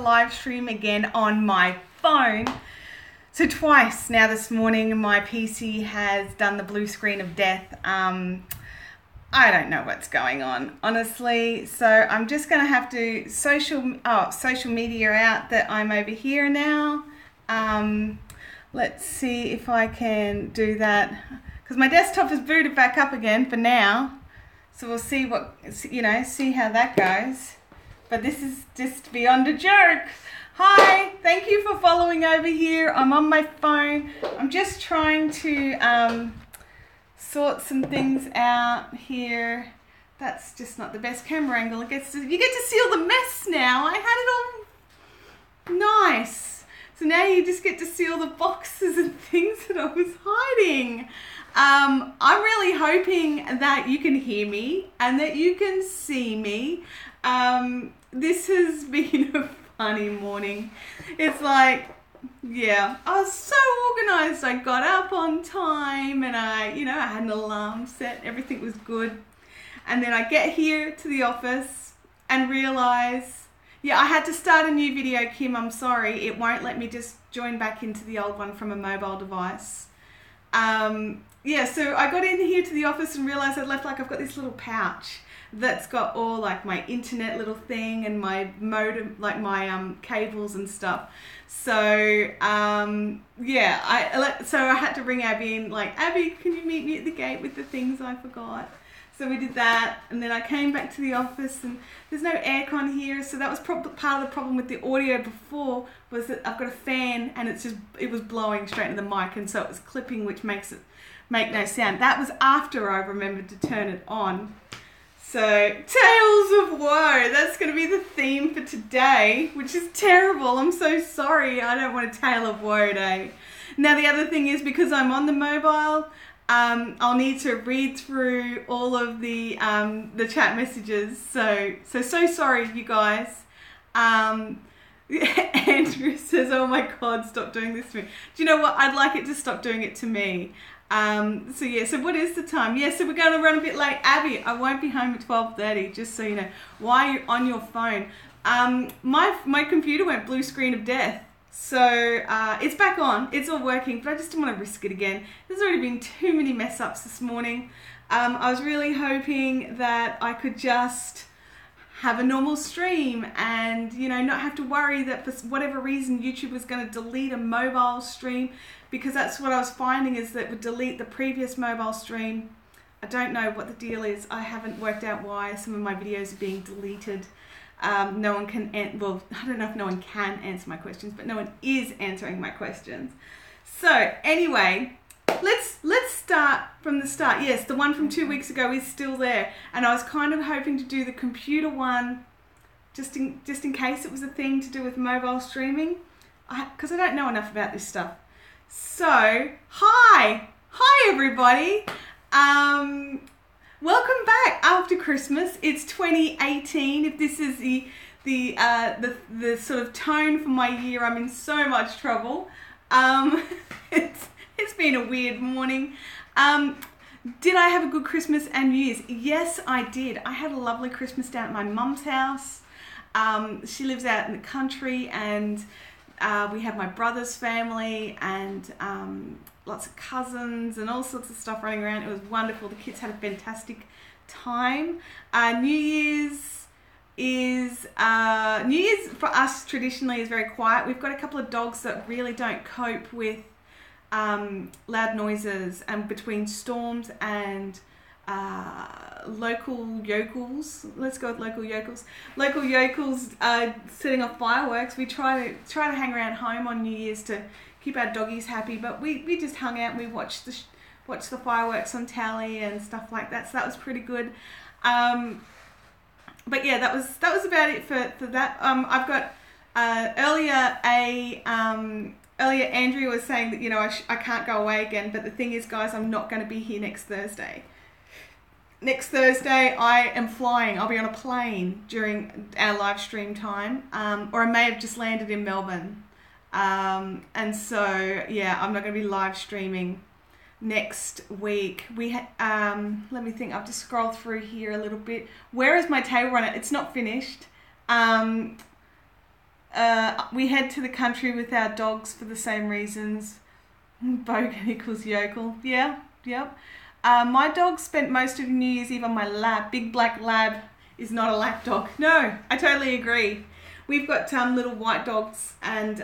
live stream again on my phone. So twice now this morning my PC has done the blue screen of death. I don't know what's going on, honestly. So I'm just gonna have to social media out that I'm over here now. Let's see if I can do that, because my desktop is booted back up again for now. So we'll see see how that goes. But this is just beyond a joke. Hi, thank you for following over here. I'm on my phone. I'm just trying to sort some things out here. That's just not the best camera angle. You get to see all the mess now. I had it all nice. So now you just get to see all the boxes and things that I was hiding. I'm really hoping that you can hear me and that you can see me. This has been a funny morning. It's like, yeah, I was so organized. I got up on time and I had an alarm set. Everything was good. And then I get here to the office and realize, yeah, I had to start a new video, Kim. I'm sorry. It won't let me just join back into the old one from a mobile device. Yeah, so I got in here to the office and realized I've got this little pouch that's got all like my internet little thing and my modem, like my cables and stuff. So yeah, I had to ring Abby and like, Abby, can you meet me at the gate with the things I forgot? So we did that, and then I came back to the office, and there's no aircon here, so that was part of the problem with the audio before, was that I've got a fan and it was blowing straight into the mic, and so it was clipping, which makes it make no sound. That was after I remembered to turn it on. So, Tales of Woe, that's going to be the theme for today, which is terrible. I'm so sorry. I don't want a Tale of Woe day. Now, the other thing is, because I'm on the mobile, I'll need to read through all of the chat messages. So sorry, you guys. Andrew says, oh my God, stop doing this to me. Do you know what? I'd like it to stop doing it to me. So yeah, so what is the time? Yeah, so we're going to run a bit late. Abby, I won't be home at 12:30, just so you know. Why are you on your phone? My computer went blue screen of death. So it's back on, it's all working, but I just didn't want to risk it again. There's already been too many mess ups this morning. I was really hoping that I could just have a normal stream and not have to worry that for whatever reason YouTube was going to delete a mobile stream, because that's what I was finding, is that it would delete the previous mobile stream. I don't know what the deal is. I haven't worked out why some of my videos are being deleted. No one can, well, I don't know if no one can answer my questions, but no one is answering my questions. So anyway, let's start from the start. Yes, the one from 2 weeks ago is still there, and I was kind of hoping to do the computer one just in case it was a thing to do with mobile streaming, because I don't know enough about this stuff. So hi everybody. Welcome back after Christmas. It's 2018. If this is the sort of tone for my year, I'm in so much trouble. It's been a weird morning. Did I have a good Christmas and New Year's? Yes, I did. I had a lovely Christmas down at my mum's house. She lives out in the country, and we have my brother's family and lots of cousins and all sorts of stuff running around. It was wonderful. The kids had a fantastic time. New Year's for us traditionally is very quiet. We've got a couple of dogs that really don't cope with loud noises, and between storms and local yokels, let's go with local yokels setting off fireworks, we try to hang around home on New Year's to keep our doggies happy, but we just hung out and we watched the fireworks on tally and stuff like that, so that was pretty good. But yeah, that was about it for that. I've got earlier Andrea was saying that I can't go away again, but the thing is, guys, I'm not going to be here next Thursday. Next Thursday I am flying. I'll be on a plane during our live stream time, or I may have just landed in Melbourne. And so yeah, I'm not going to be live streaming next week. Let me think. I've just scrolled through here a little bit. Where is my table runner? It's not finished. We head to the country with our dogs for the same reasons. Bogan equals yokel. Yeah, yep. My dog spent most of New Year's Eve on my lap. Big black lab is not a lap dog. No, I totally agree. We've got little white dogs, and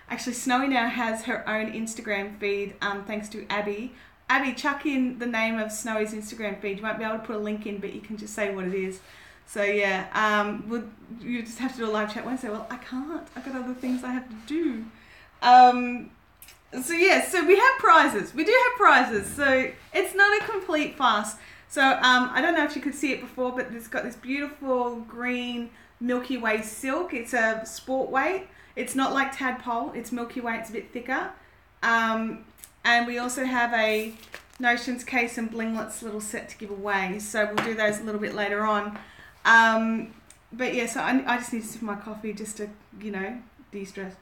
actually Snowy now has her own Instagram feed thanks to Abby. Abby, chuck in the name of Snowy's Instagram feed. You won't be able to put a link in, but you can just say what it is. So yeah, you just have to do a live chat Wednesday. Well, I can't. I've got other things I have to do. So yeah, so we have prizes. We do have prizes. So it's not a complete farce. So I don't know if you could see it before, but it's got this beautiful green Milky Way silk. It's a sport weight. It's not like tadpole. It's Milky Way. It's a bit thicker. And we also have a Notions case and blinglets little set to give away. So we'll do those a little bit later on. But yeah, so I just need to sip my coffee just to, de-stress.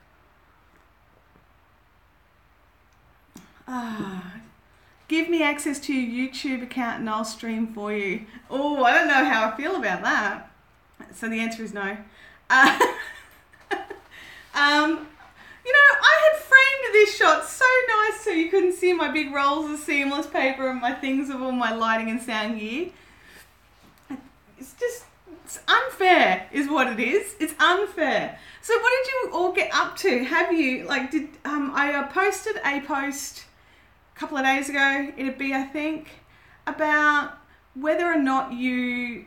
Give me access to your YouTube account and I'll stream for you. Oh, I don't know how I feel about that. So the answer is no. I had framed this shot so nice so you couldn't see my big rolls of seamless paper and my things of all my lighting and sound gear. It's unfair is what it is. It's unfair. So what did you all get up to? Have you, I posted a post a couple of days ago, it'd be, I think, about whether or not you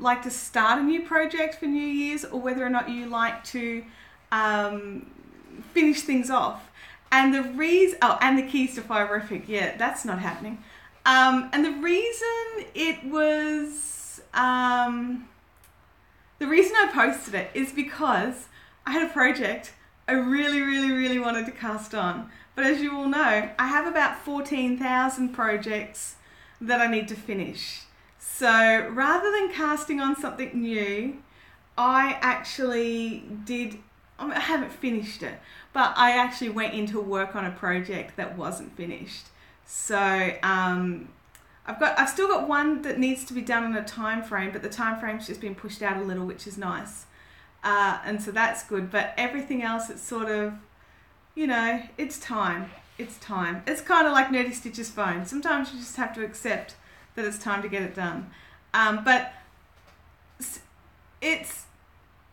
like to start a new project for New Year's or whether or not you like to finish things off. And the reason, and the keys to Fiberific, yeah, that's not happening. And the reason it was, the reason I posted it is because I had a project I really, really, really wanted to cast on. But as you all know, I have about 14,000 projects that I need to finish. So rather than casting on something new, I actually I haven't finished it, but I actually went into work on a project that wasn't finished. So I've still got one that needs to be done in a time frame, but the time frame's just been pushed out a little, which is nice. And so that's good. But everything else, it's sort of, it's time. It's time. It's kind of like Nerdy Stitch's phone. Sometimes you just have to accept that it's time to get it done. But it's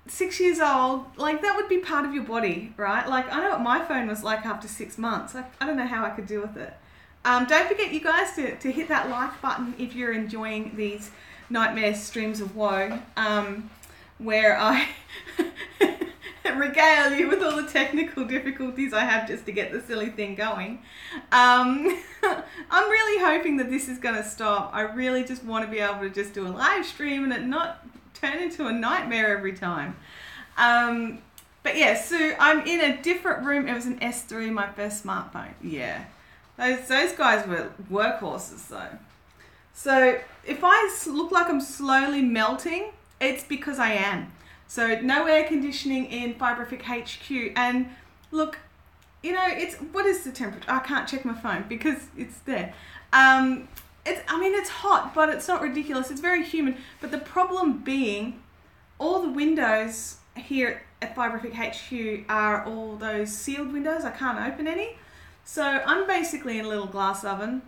6 years old. Like, that would be part of your body, right? Like, I know what my phone was like after 6 months. I don't know how I could deal with it. Don't forget, you guys, to hit that like button if you're enjoying these nightmare streams of woe, where I regale you with all the technical difficulties I have just to get the silly thing going. I'm really hoping that this is going to stop. I really just want to be able to just do a live stream and it not turn into a nightmare every time. But yeah, so I'm in a different room. It was an S3, my first smartphone. Yeah. Those guys were workhorses though. So if I look like I'm slowly melting, it's because I am. So no air conditioning in Fiberific HQ. And look, what is the temperature? I can't check my phone because it's there. It's hot, but it's not ridiculous. It's very humid. But the problem being, all the windows here at Fiberific HQ are all those sealed windows. I can't open any. So I'm basically in a little glass oven.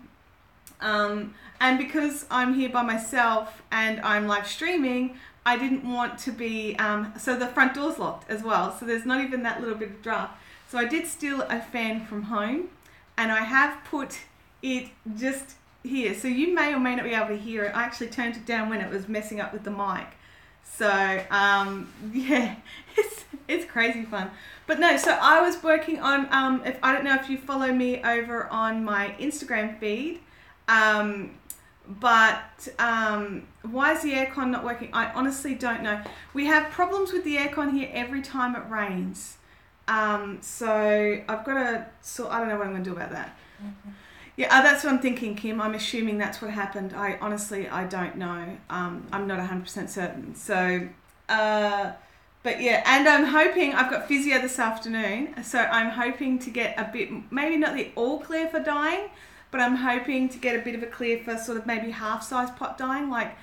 And because I'm here by myself and I'm live streaming, I didn't want to be, so the front door's locked as well. So there's not even that little bit of draft. So I did steal a fan from home and I have put it just here. So you may or may not be able to hear it. I actually turned it down when it was messing up with the mic. So, yeah, it's crazy fun. But no, so I was working on, I don't know if you follow me over on my Instagram feed, but why is the aircon not working? I honestly don't know. We have problems with the aircon here every time it rains. So I've got to, I don't know what I'm going to do about that. Mm-hmm. Yeah, that's what I'm thinking, Kim. I'm assuming that's what happened. I don't know. I'm not 100% certain. So, but yeah, and I'm hoping, I've got physio this afternoon, so I'm hoping to get a bit, maybe not the all clear for dyeing, but I'm hoping to get a bit of a clear for sort of maybe half size pot dyeing, like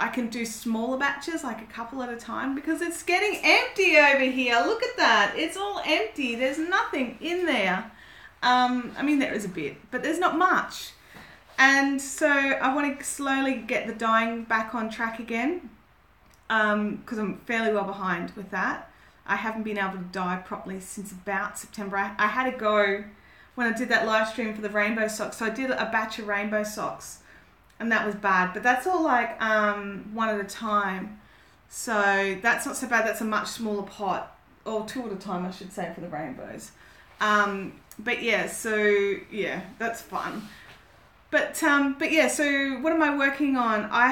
can do smaller batches, like a couple at a time, because it's getting empty over here. Look at that. It's all empty. There's nothing in there. I mean, there is a bit, but there's not much. And so I want to slowly get the dyeing back on track again, because I'm fairly well behind with that. I haven't been able to dye properly since about September. I had to go when I did that live stream for the rainbow socks. So I did a batch of rainbow socks, and that was bad. But that's all like one at a time. So that's not so bad. That's a much smaller pot, or two at a time, I should say, for the rainbows. But yeah, so yeah, that's fun. But yeah, so what am I working on? I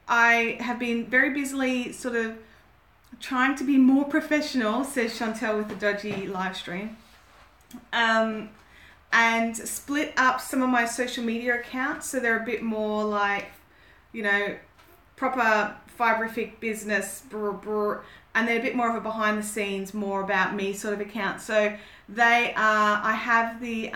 have been very busily sort of trying to be more professional, says Chantel with the dodgy live stream, and split up some of my social media accounts so they're a bit more like, you know, proper Fiberific business, and they're a bit more of a behind the scenes, more about me sort of account. So they are, I have the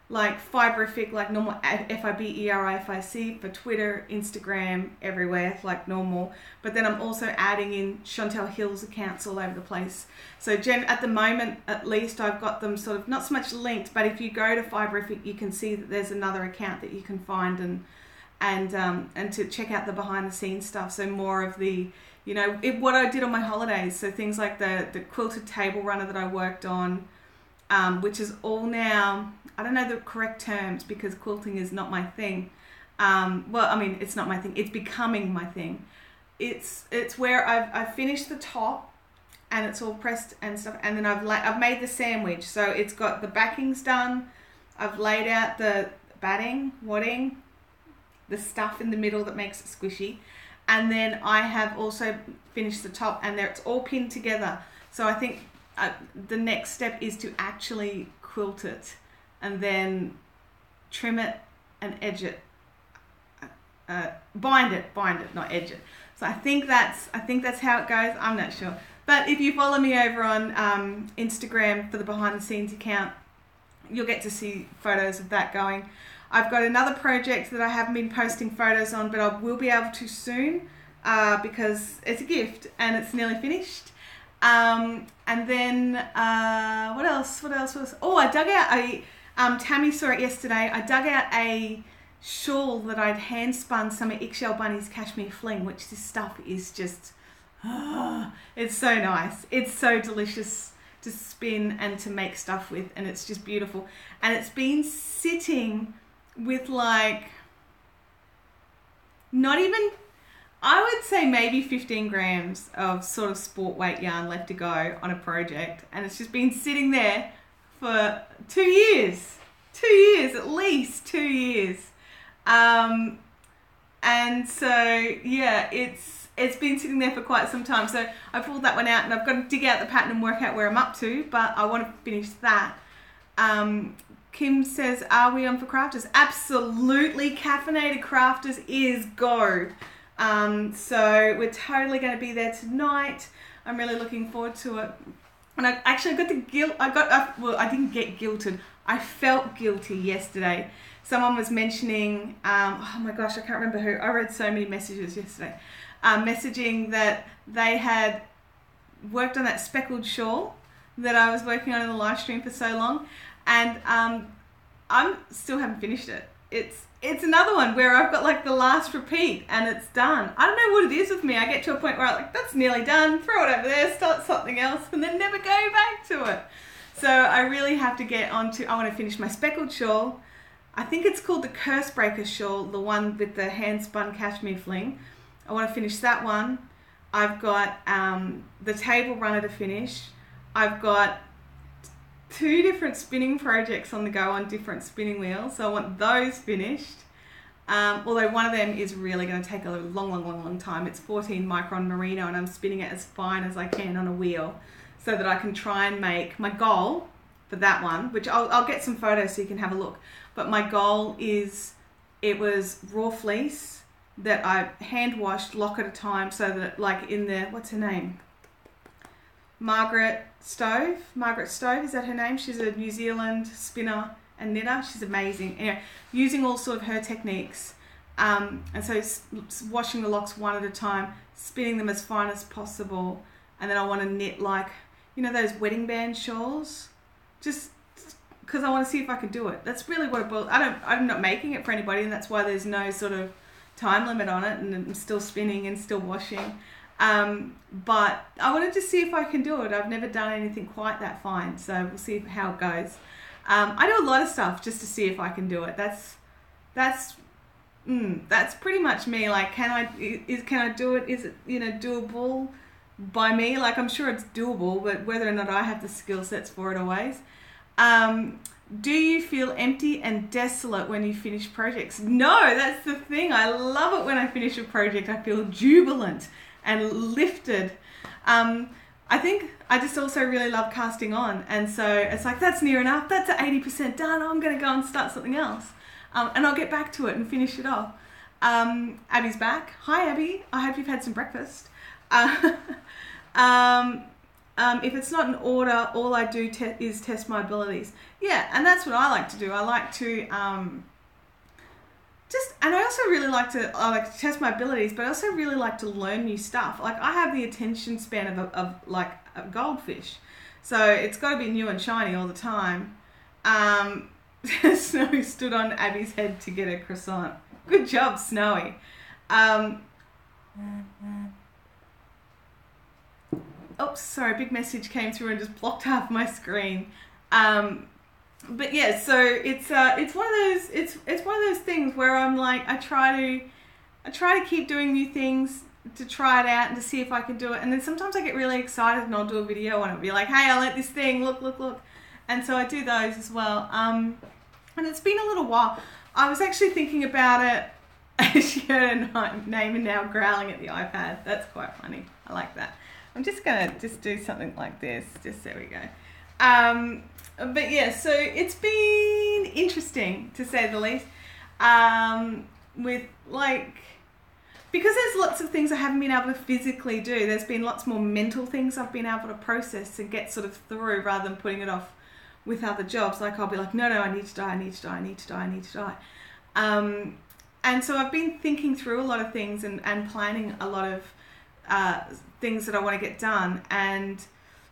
like Fiberific, like normal Fiberific for Twitter, Instagram, everywhere, like normal. But then I'm also adding in Chantel Hill's accounts all over the place. So at the moment, at least, I've got them sort of not so much linked, but if you go to Fiberific, you can see that there's another account that you can find and to check out the behind the scenes stuff. So more of the, you know, what I did on my holidays. So things like the quilted table runner that I worked on, which is all now, I don't know the correct terms because quilting is not my thing. Well, I mean, it's not my thing. It's becoming my thing. It's where I've finished the top and it's all pressed and stuff. And then I've made the sandwich. So it's got the backings done. I've laid out the batting, wadding, the stuff in the middle that makes it squishy. And then I have also finished the top and there it's all pinned together. So I think the next step is to actually quilt it and then trim it and edge it, bind it, not edge it. So I think that's how it goes. I'm not sure, but if you follow me over on Instagram for the behind the scenes account, you'll get to see photos of that going. I've got another project that I haven't been posting photos on, but I will be able to soon because it's a gift and it's nearly finished. And then what else? Oh, I dug out Tammy saw it yesterday. I dug out a shawl that I'd hand spun some of Eggshell Bunny's cashmere fling, which this stuff is just, it's so nice. It's so delicious to spin and to make stuff with, and it's just beautiful. And it's been sitting with like, not even, I would say maybe 15 grams of sort of sport weight yarn left to go on a project. And it's just been sitting there for 2 years. 2 years, at least 2 years. And so, yeah, it's been sitting there for quite some time. So I pulled that one out and I've got to dig out the pattern and work out where I'm up to, but I want to finish that. Kim says, are we on for crafters? Absolutely. Caffeinated Crafters is go. So we're totally going to be there tonight. I'm really looking forward to it. And I actually got the guilt. Well, I didn't get guilted. I felt guilty yesterday. Someone was mentioning, oh my gosh, I can't remember who. I read so many messages yesterday. Messaging that they had worked on that speckled shawl that I was working on in the live stream for so long. And I'm still haven't finished it. It's another one where I've got like the last repeat and it's done. I don't know what it is with me. I get to a point where I'm like, that's nearly done, throw it over there, start something else, and then never go back to it. So I really have to get on to, I want to finish my speckled shawl. I think it's called the Curse Breaker shawl, the one with the hand spun cashmere fling. I want to finish that one. I've got the table runner to finish. I've got 2 different spinning projects on the go on different spinning wheels, so I want those finished. Although one of them is really going to take a long time. It's 14 micron merino and I'm spinning it as fine as I can on a wheel so that I can try and make my goal for that one, which I'll get some photos so you can have a look. But my goal is, it was raw fleece that I hand washed lock at a time so that like in the, what's her name? Margaret Stove, is that her name? She's a New Zealand spinner and knitter. She's amazing. Anyway, using all sort of her techniques, And so washing the locks one at a time, spinning them as fine as possible, and then I want to knit like, you know, those wedding band shawls, just because I want to see if I can do it. That's really what it boils. I'm not making it for anybody, and that's why there's no sort of time limit on it, and I'm still spinning and still washing. But I wanted to see if I can do it. I've never done anything quite that fine, so we'll see how it goes. I do a lot of stuff just to see if I can do it. That's pretty much me. Like, can I do it? Is it, you know, doable by me? Like, I'm sure it's doable, but whether or not I have the skill sets for it always. Do you feel empty and desolate when you finish projects? No, that's the thing. I love it when I finish a project. I feel jubilant and lifted. I think I just also really love casting on. And so it's like, that's near enough. That's at 80% done. I'm going to go and start something else. And I'll get back to it and finish it off. Abby's back. Hi, Abby. I hope you've had some breakfast. If it's not in order, all I do is test my abilities. Yeah, and that's what I like to do. I like to and I also really like to test my abilities, but I also really like to learn new stuff. Like, I have the attention span of like a goldfish, so it's got to be new and shiny all the time. Snowy stood on Abby's head to get a croissant. Good job, Snowy. Oops, sorry, a big message came through and just blocked half my screen. But yeah, so it's one of those things where I'm like, I try to keep doing new things to try it out and to see if I can do it. And then sometimes I get really excited and I'll do a video and I'll be like, hey, I learnt this thing, look. And so I do those as well. And it's been a little while. I was actually thinking about it. She heard her name and now growling at the iPad. That's quite funny. I like that. I'm just going to do something like this. Just there we go. But yeah, so it's been interesting to say the least. With like, because there's lots of things I haven't been able to physically do. There's been lots more mental things I've been able to process and get sort of through rather than putting it off with other jobs. Like, I'll be like, no, I need to die. And so I've been thinking through a lot of things and planning a lot of things that I want to get done. And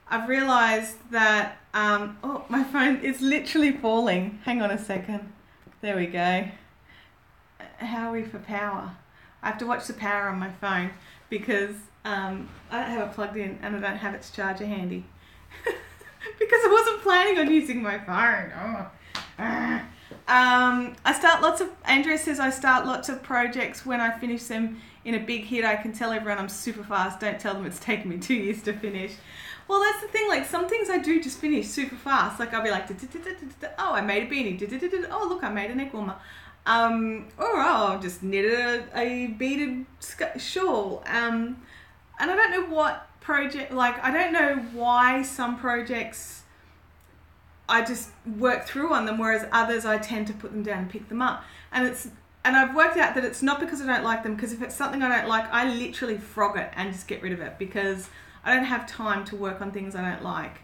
I've realized that, oh, my phone is literally falling. Hang on a second. There we go. How are we for power? I have to watch the power on my phone because I don't have it plugged in and I don't have its charger handy. Because I wasn't planning on using my phone. Andrea says I start lots of projects. When I finish them in a big hit, I can tell everyone I'm super fast. Don't tell them it's taken me 2 years to finish. Well, that's the thing. Like, some things I do just finish super fast. Like, I'll be like, oh, I made a beanie. Oh, look, I made a neck warmer. Or I just knitted a beaded shawl. And I don't know what project, like, I don't know why some projects I just work through on them, whereas others I tend to put them down and pick them up. And I've worked out that it's not because I don't like them, because if it's something I don't like, I literally frog it and just get rid of it because I don't have time to work on things I don't like.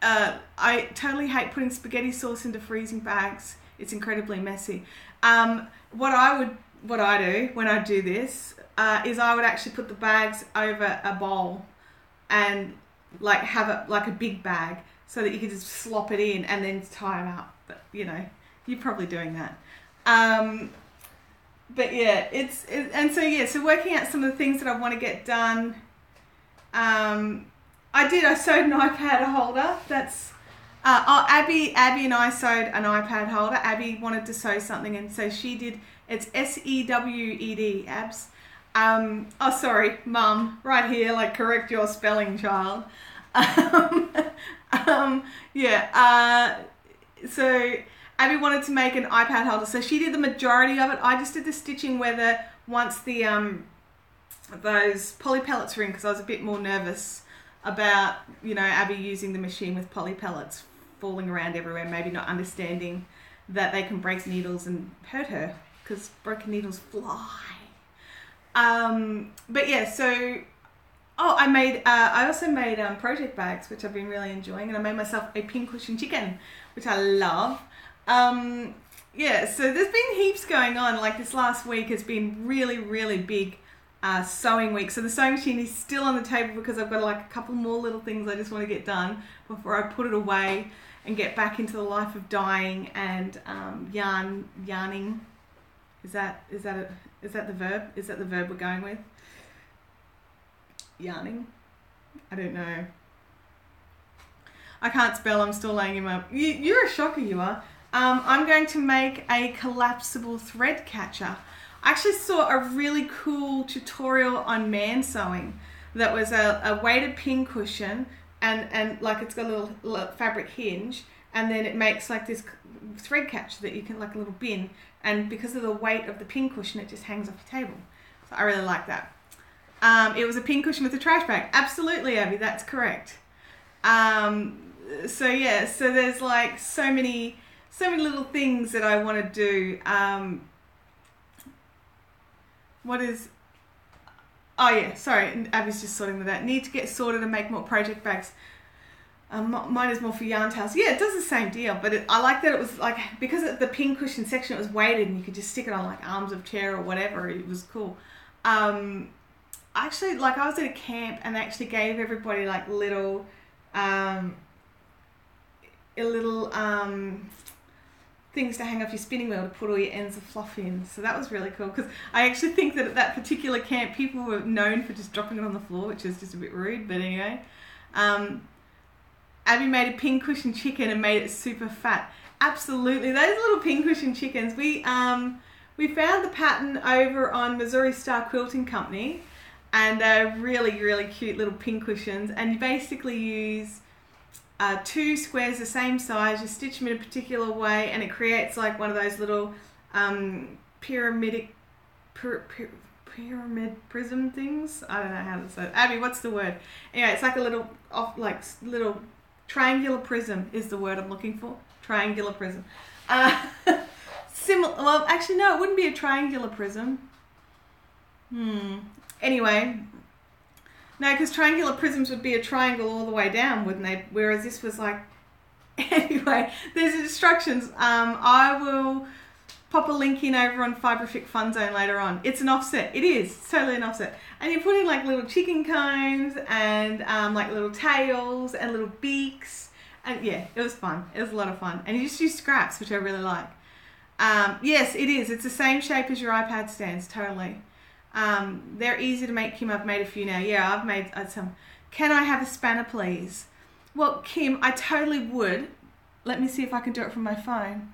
I totally hate putting spaghetti sauce into freezing bags. It's incredibly messy. What I do when I do this is I would actually put the bags over a bowl and like have it like a big bag so that you can just slop it in and then tie them up. But you know, you're probably doing that. But yeah, so working out some of the things that I want to get done. I sewed an iPad holder. That's Abby and I sewed an iPad holder. Abby wanted to sew something, and so she did. It's SEWED, abs. Oh, sorry, Mum, right here, like, correct your spelling, child. So Abby wanted to make an iPad holder, so she did the majority of it. I just did the stitching once the those poly pellets were in, because I was a bit more nervous about, you know, Abby using the machine with poly pellets falling around everywhere, maybe not understanding that they can break needles and hurt her, because broken needles fly. But yeah, so I also made project bags, which I've been really enjoying, and I made myself a pincushion chicken, which I love. yeah, so there's been heaps going on. Like this last week has been really, really big sewing week. So the sewing machine is still on the table because I've got like a couple more little things I just want to get done before I put it away and get back into the life of dyeing and yarning. Is that the verb? Is that the verb we're going with? Yarning? I don't know. I can't spell. I'm still laying him up. You're a shocker, you are. I'm going to make a collapsible thread catcher. I actually saw a really cool tutorial on man sewing that was a weighted pin cushion and like it's got a little fabric hinge, and then it makes like this thread catcher that you can, like a little bin, and because of the weight of the pin cushion it just hangs off your table. So I really like that. It was a pin cushion with a trash bag. Absolutely, Abby, that's correct. So yeah, so there's like so many little things that I want to do. Oh yeah, sorry, Abby's just sorting that out. Need to get sorted and make more project bags. Mine is more for yarn tails. Yeah, it does the same deal, but I like that it was like, because of the pin cushion section, it was weighted and you could just stick it on like arms of chair or whatever. It was cool. Actually, like I was at a camp and they actually gave everybody like little things to hang off your spinning wheel to put all your ends of fluff in. So that was really cool, because I actually think that at that particular camp people were known for just dropping it on the floor, which is just a bit rude, but anyway. Abby made a pincushion chicken and made it super fat. Absolutely, those little pincushion chickens. We found the pattern over on Missouri Star Quilting Company, and they're really, really cute little pincushions, and you basically use 2 squares the same size, you stitch them in a particular way, and it creates like one of those little pyramid prism things. I don't know how to say it. Abby, what's the word? Anyway, it's like a little little triangular prism is the word I'm looking for. Triangular prism. Similar. Well, actually, no, it wouldn't be a triangular prism. Anyway. No, because triangular prisms would be a triangle all the way down, wouldn't they? Whereas this was like... Anyway, there's instructions. I will pop a link in over on Fiberific Fun Zone later on. It's an offset. It is. It's totally an offset. And you put in like little chicken cones and like little tails and little beaks. And yeah, it was fun. It was a lot of fun. And you just use scraps, which I really like. Yes, it is. It's the same shape as your iPad stands, totally. They're easy to make, Kim. I've made a few now. Yeah, I've made some. Can I have a spanner, please? Well, Kim, I totally would. Let me see if I can do it from my phone.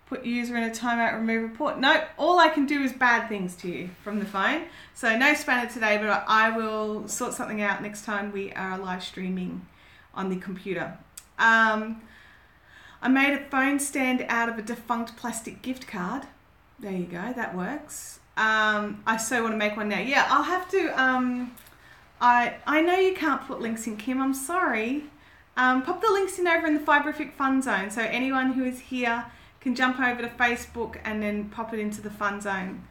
Put user in a timeout, remove report. No, all I can do is bad things to you from the phone. So no spanner today, but I will sort something out next time we are live streaming on the computer. I made a phone stand out of a defunct plastic gift card. There you go, that works. I so want to make one now. Yeah, I'll have to, I know you can't put links in, Kim, I'm sorry. Pop the links in over in the Fiberific Fun Zone, so anyone who is here can jump over to Facebook and then pop it into the Fun Zone.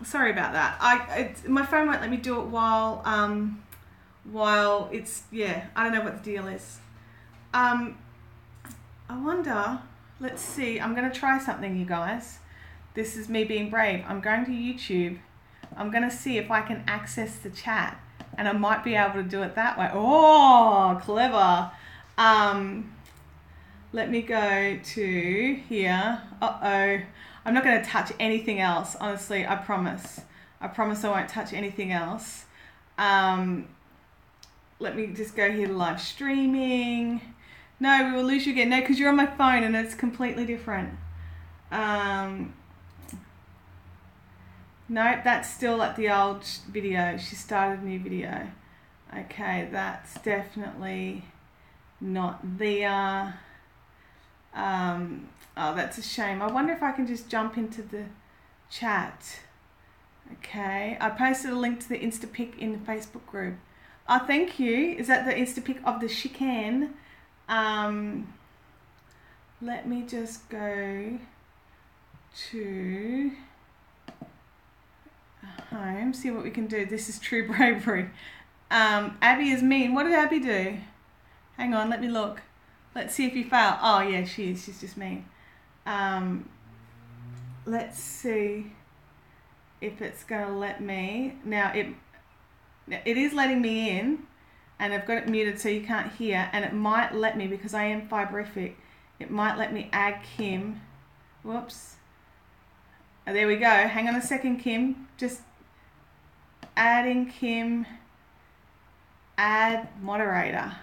Sorry about that. My phone won't let me do it while it's, yeah, I don't know what the deal is. I wonder, let's see, I'm going to try something, you guys. This is me being brave. I'm going to YouTube. I'm going to see if I can access the chat, and I might be able to do it that way. Oh, clever. Let me go to here. Uh-oh. I'm not going to touch anything else. Honestly, I promise. I promise I won't touch anything else. Let me just go here to live streaming. No, we will lose you again. No, because you're on my phone and it's completely different. Nope, that's still at the old video. She started a new video. Okay, that's definitely not there. Oh, that's a shame. I wonder if I can just jump into the chat. Okay, I posted a link to the Instapic in the Facebook group. Oh, thank you. Is that the Instapic of the chicane? Let me just go to home, see what we can do. This is true bravery. Abby is mean. What did Abby do? Hang on, let me look. Let's see if you fail. Oh yeah, she is. She's just mean. let's see if it's going to let me. Now it is letting me in, and I've got it muted so you can't hear, and it might let me, because I am Fiberific, it might let me add Kim. Whoops. Oh, there we go. Hang on a second, Kim. Just adding Kim. Add moderator.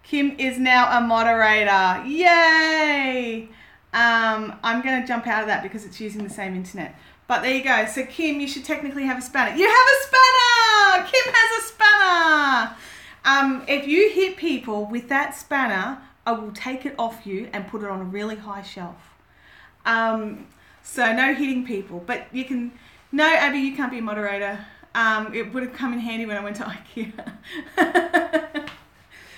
Kim is now a moderator. Yay! I'm going to jump out of that because it's using the same internet. But there you go. So Kim, you should technically have a spanner. You have a spanner! Kim has a spanner! If you hit people with that spanner, I will take it off you and put it on a really high shelf. So no hitting people. But you can... No, Abby, you can't be a moderator. It would have come in handy when I went to IKEA.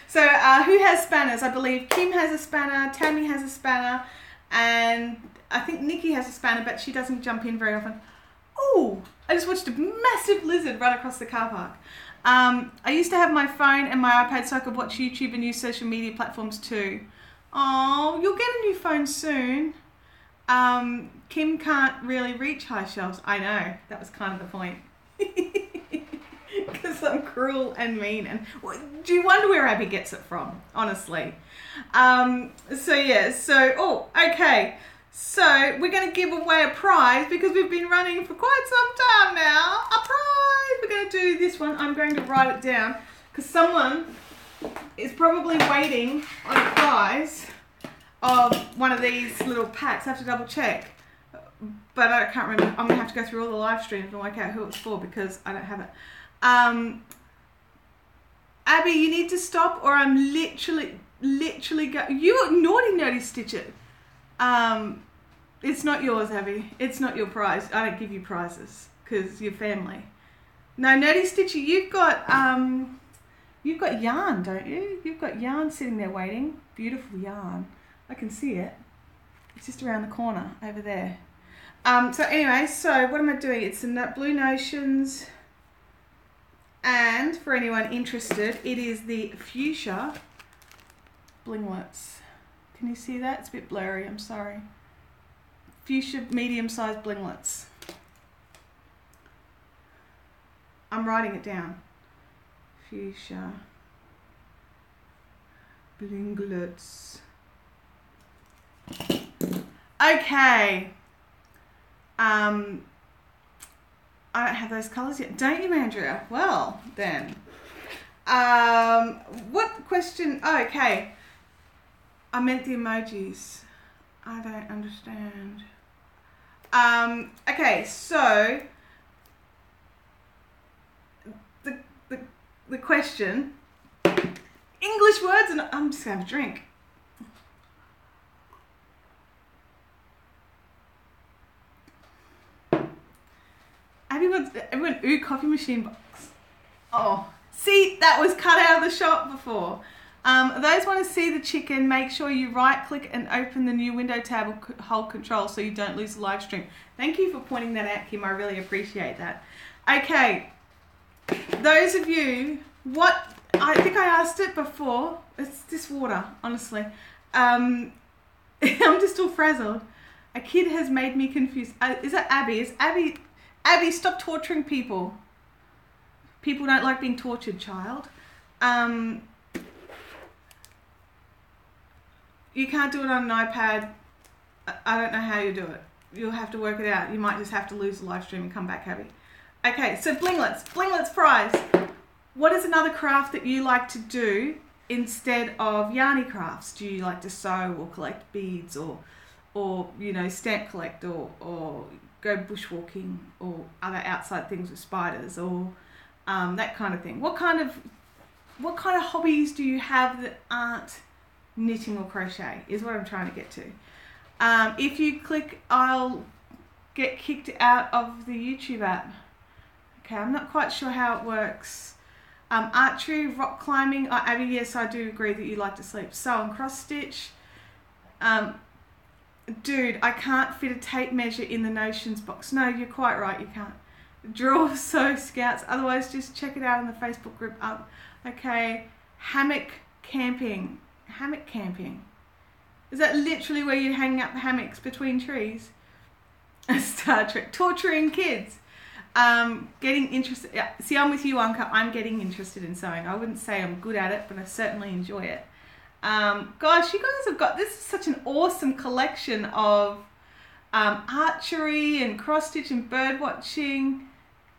So who has spanners? I believe Kim has a spanner, Tammy has a spanner, and I think Nikki has a spanner, but she doesn't jump in very often. Oh, I just watched a massive lizard run across the car park. I used to have my phone and my iPad so I could watch YouTube and use social media platforms too. Oh, you'll get a new phone soon. Kim can't really reach high shelves. I know, that was kind of the point. Because I'm cruel and mean, and do you wonder where Abby gets it from? Honestly. Okay. So we're going to give away a prize because we've been running for quite some time now. A prize. We're going to do this one. I'm going to write it down because someone is probably waiting on a prize of one of these little packs. I have to double check. But I can't remember. I'm going to have to go through all the live streams and work out who it's for because I don't have it. Abby, you need to stop or I'm literally you naughty Stitcher. It's not yours, Abby. It's not your prize. I don't give you prizes because you're family. No, Nerdy Stitcher, you've got yarn, don't you? You've got yarn sitting there waiting. Beautiful yarn. I can see it. It's just around the corner over there. So anyway, so what am I doing? It's the Blue Notions, and for anyone interested, it is the Fuchsia Blinglets. Can you see that? It's a bit blurry, I'm sorry. Fuchsia medium-sized blinglets. I'm writing it down. Fuchsia Blinglets. Okay. I don't have those colours yet. Don't you, Andrea? Well, then. What question? Oh, okay. I meant the emojis. I don't understand. Okay, so the question, English words, and I'm just going to have a drink. Everyone, ooh, coffee machine box. Oh, see, that was cut out of the shop before. Those want to see the chicken, make sure you right click and open the new window tab or hold control so you don't lose the live stream. Thank you for pointing that out, Kim. I really appreciate that. Okay, those of you, I think I asked it before. It's this water, honestly. I'm just all frazzled. A kid has made me confused. Is that Abby? Is Abby, stop torturing people. People don't like being tortured, child. You can't do it on an iPad. I don't know how you do it. You'll have to work it out. You might just have to lose the live stream and come back, Abby. Okay, so blinglets. Blinglets prize. What is another craft that you like to do instead of yarny crafts? Do you like to sew or collect beads or you know, stamp collect or go bushwalking or other outside things with spiders or that kind of thing? What kind of hobbies do you have that aren't knitting or crochet is what I'm trying to get to. If you click, I'll get kicked out of the YouTube app. Okay, I'm not quite sure how it works. Archery, rock climbing. Oh, Abby, yes, I do agree that you like to sleep. Sew and cross stitch. Dude, I can't fit a tape measure in the Notions box. No, you're quite right, you can't. Draw, sew, scouts. Otherwise, just check it out in the Facebook group. Okay, hammock camping. Hammock camping. Is that literally where you hang up hammocks between trees? Star Trek, torturing kids. Getting interested. Yeah, see, I'm with you, Anka. I'm getting interested in sewing. I wouldn't say I'm good at it, but I certainly enjoy it. Gosh, you guys have got, this is such an awesome collection of archery and cross stitch and bird watching.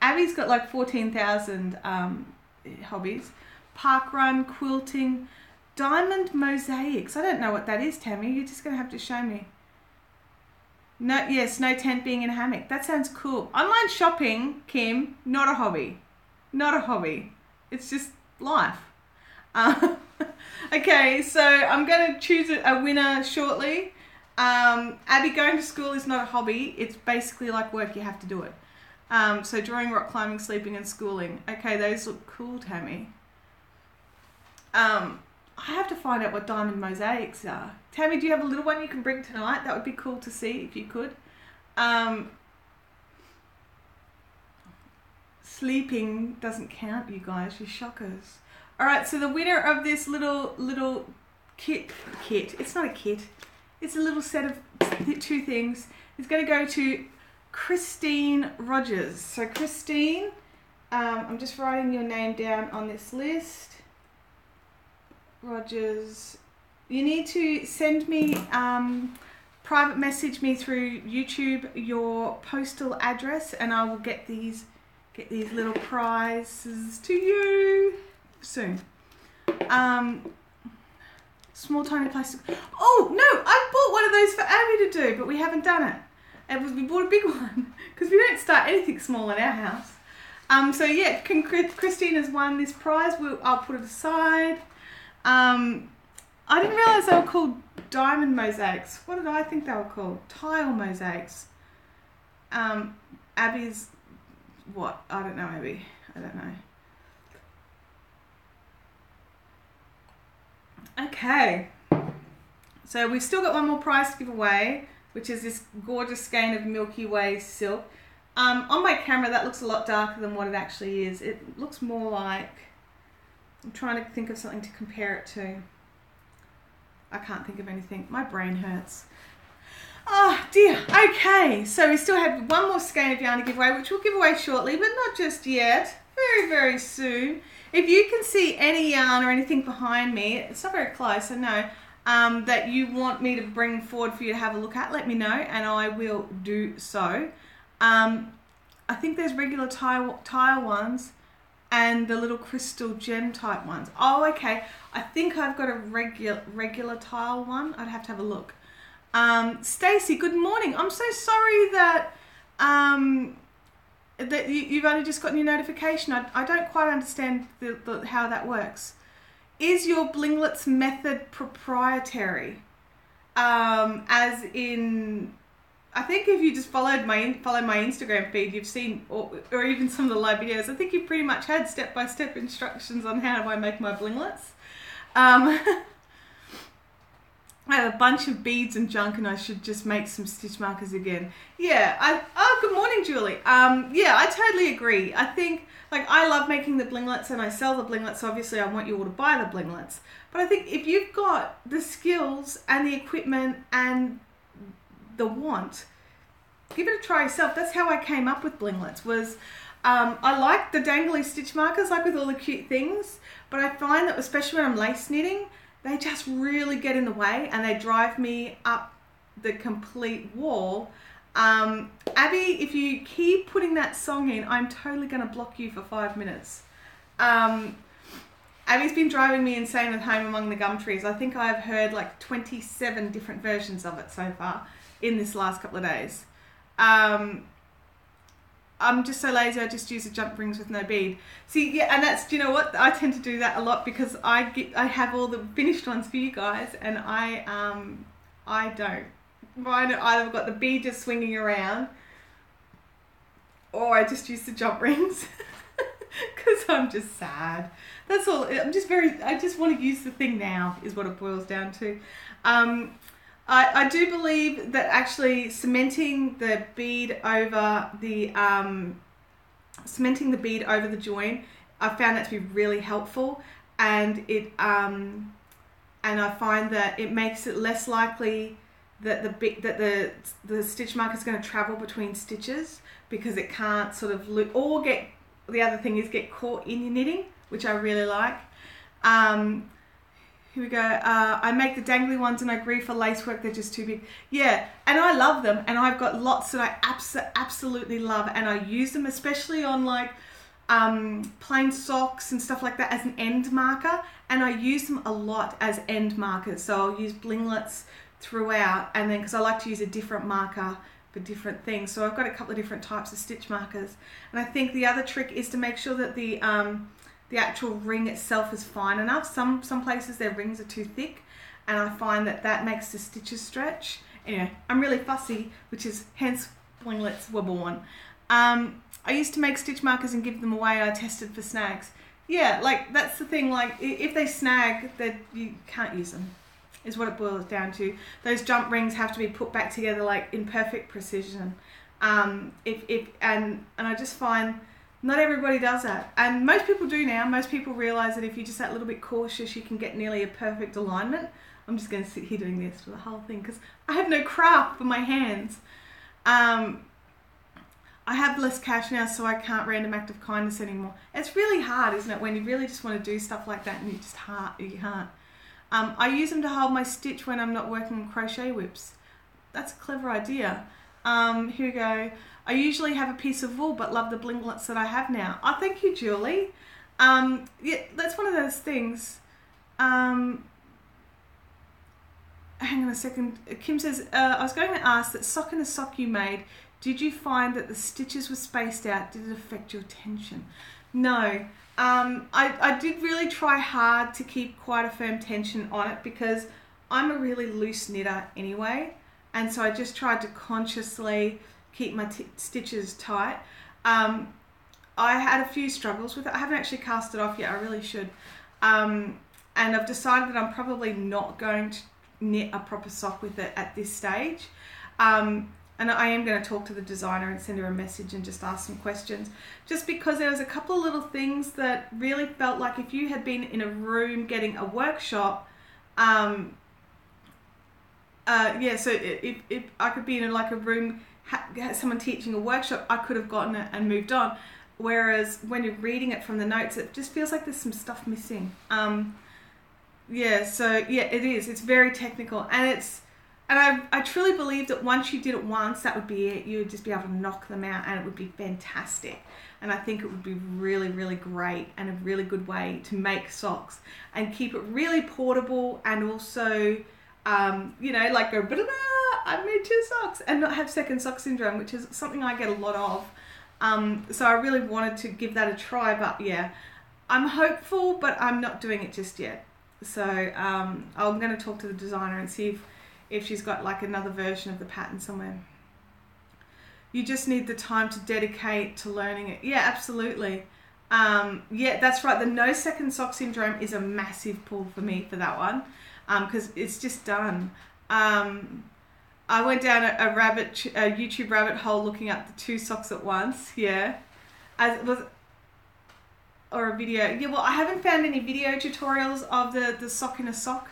Abby's got like 14,000 hobbies. Park run, quilting, diamond mosaics. I don't know what that is, Tammy. You're just gonna have to show me. No, yes, no tent being in a hammock. That sounds cool. Online shopping, Kim, not a hobby. Not a hobby. It's just life. Okay, so I'm going to choose a winner shortly. Abby, going to school is not a hobby. It's basically like work. You have to do it. So drawing, rock climbing, sleeping, and schooling. Okay, those look cool, Tammy. I have to find out what diamond mosaics are. Tammy, do you have a little one you can bring tonight? That would be cool to see if you could. Sleeping doesn't count, you guys. You're shockers. All right, so the winner of this little kit. It's not a kit. It's a little set of two things. It's going to go to Christine Rogers. So Christine, I'm just writing your name down on this list. Rogers, you need to send me, private message me through YouTube your postal address, and I will get these little prizes to you soon. Small tiny plastic. Oh no, I bought one of those for Abby to do, but we haven't done it. We bought a big one because we don't start anything small in our house. So yeah, Christina's won this prize. I'll put it aside. I didn't realise they were called diamond mosaics. What did I think they were called? Tile mosaics. Abby's what? I don't know, Abby. I don't know. Okay. So we've still got one more prize to give away, which is this gorgeous skein of Milky Way silk. On my camera, that looks a lot darker than what it actually is. It looks more like... I'm trying to think of something to compare it to. I can't think of anything. My brain hurts. Oh dear. Okay, so we still have one more skein of yarn to give away, which we'll give away shortly, but not just yet. Very, very soon. If you can see any yarn or anything behind me, it's not very close, I know, that you want me to bring forward for you to have a look at, let me know and I will do so. I think there's regular tile ones and the little crystal gem type ones. Oh, okay. I think I've got a regular tile one. I'd have to have a look. Stacey, good morning. I'm so sorry that that you've only just gotten your notification. I don't quite understand how that works. Is your Blinglets method proprietary? As in, I think if you just follow my Instagram feed, you've seen, or even some of the live videos, I think you pretty much had step-by-step instructions on how do I make my Blinglets. I have a bunch of beads and junk and I should just make some stitch markers again. Yeah, good morning, Julie. Yeah, I totally agree. I think, like, I love making the Blinglets and I sell the Blinglets, so obviously I want you all to buy the Blinglets. But I think if you've got the skills and the equipment and the want, give it a try yourself. That's how I came up with Blinglets, was I like the dangly stitch markers, like with all the cute things, but I find that especially when I'm lace knitting, they just really get in the way and they drive me up the complete wall. Abby, if you keep putting that song in, I'm totally going to block you for 5 minutes. Abby's been driving me insane with Home Among the Gum Trees. I think I've heard like 27 different versions of it so far in this last couple of days. I'm just so lazy, I just use the jump rings with no bead. See, yeah, and that's, do you know what? I tend to do that a lot because I have all the finished ones for you guys and I don't. Mine either got the bead just swinging around or I just use the jump rings because I'm just sad. That's all. I just want to use the thing now is what it boils down to. I do believe that actually cementing the bead over the join, I found that to be really helpful, and I find that it makes it less likely that the stitch marker is going to travel between stitches, because it can't sort of or the other thing is get caught in your knitting, which I really like. Here we go. I make the dangly ones and I agree for lace work, they're just too big. Yeah, and I love them, and I've got lots that I absolutely love, and I use them especially on like plain socks and stuff like that as an end marker, and I use them a lot as end markers. So I'll use blinglets throughout, and then because I like to use a different marker for different things, so I've got a couple of different types of stitch markers. And I think the other trick is to make sure that the actual ring itself is fine enough. Some places their rings are too thick, and I find that makes the stitches stretch. Anyway, I'm really fussy, which is hence blinglets were born. I used to make stitch markers and give them away. I tested for snags. Yeah, like that's the thing, like if they snag, that you can't use them, is what it boils down to. Those jump rings have to be put back together like in perfect precision. And I just find not everybody does that, and most people do now. Most people realize that if you're just that little bit cautious, you can get nearly a perfect alignment. I'm just going to sit here doing this for the whole thing because I have no craft for my hands. I have less cash now, so I can't random act of kindness anymore. It's really hard, isn't it, when you really just want to do stuff like that and you can't. I use them to hold my stitch when I'm not working on crochet whips. That's a clever idea. Here we go. I usually have a piece of wool, but love the blinglets that I have now. Oh, thank you, Julie. Yeah, that's one of those things. Hang on a second. Kim says, I was going to ask that sock in a sock you made, did you find that the stitches were spaced out? Did it affect your tension? No. I did really try hard to keep quite a firm tension on it because I'm a really loose knitter anyway. And so I just tried to consciously keep my stitches tight. I had a few struggles with it. I haven't actually cast it off yet. I really should. And I've decided that I'm probably not going to knit a proper sock with it at this stage. And I am going to talk to the designer and send her a message and just ask some questions. Just because there was a couple of little things that really felt like if you had been in a room getting a workshop, so if I could be in like a room, someone teaching a workshop, I could have gotten it and moved on. Whereas when you're reading it from the notes, it just feels like there's some stuff missing. It is. It's very technical, and I truly believe that once you did it once, that would be it. You would just be able to knock them out, and it would be fantastic. And I think it would be really, really great and a really good way to make socks and keep it really portable, and also, like go, I made 2 socks, and not have second sock syndrome, which is something I get a lot of. So I really wanted to give that a try, but yeah, I'm hopeful, but I'm not doing it just yet. So I'm going to talk to the designer and see if she's got like another version of the pattern somewhere. You just need the time to dedicate to learning it. Yeah, absolutely. Yeah, that's right. The no second sock syndrome is a massive pull for me for that one, because it's just done. I went down a YouTube rabbit hole looking up the 2 socks at once. Yeah, or a video. Yeah, well, I haven't found any video tutorials of the sock in a sock.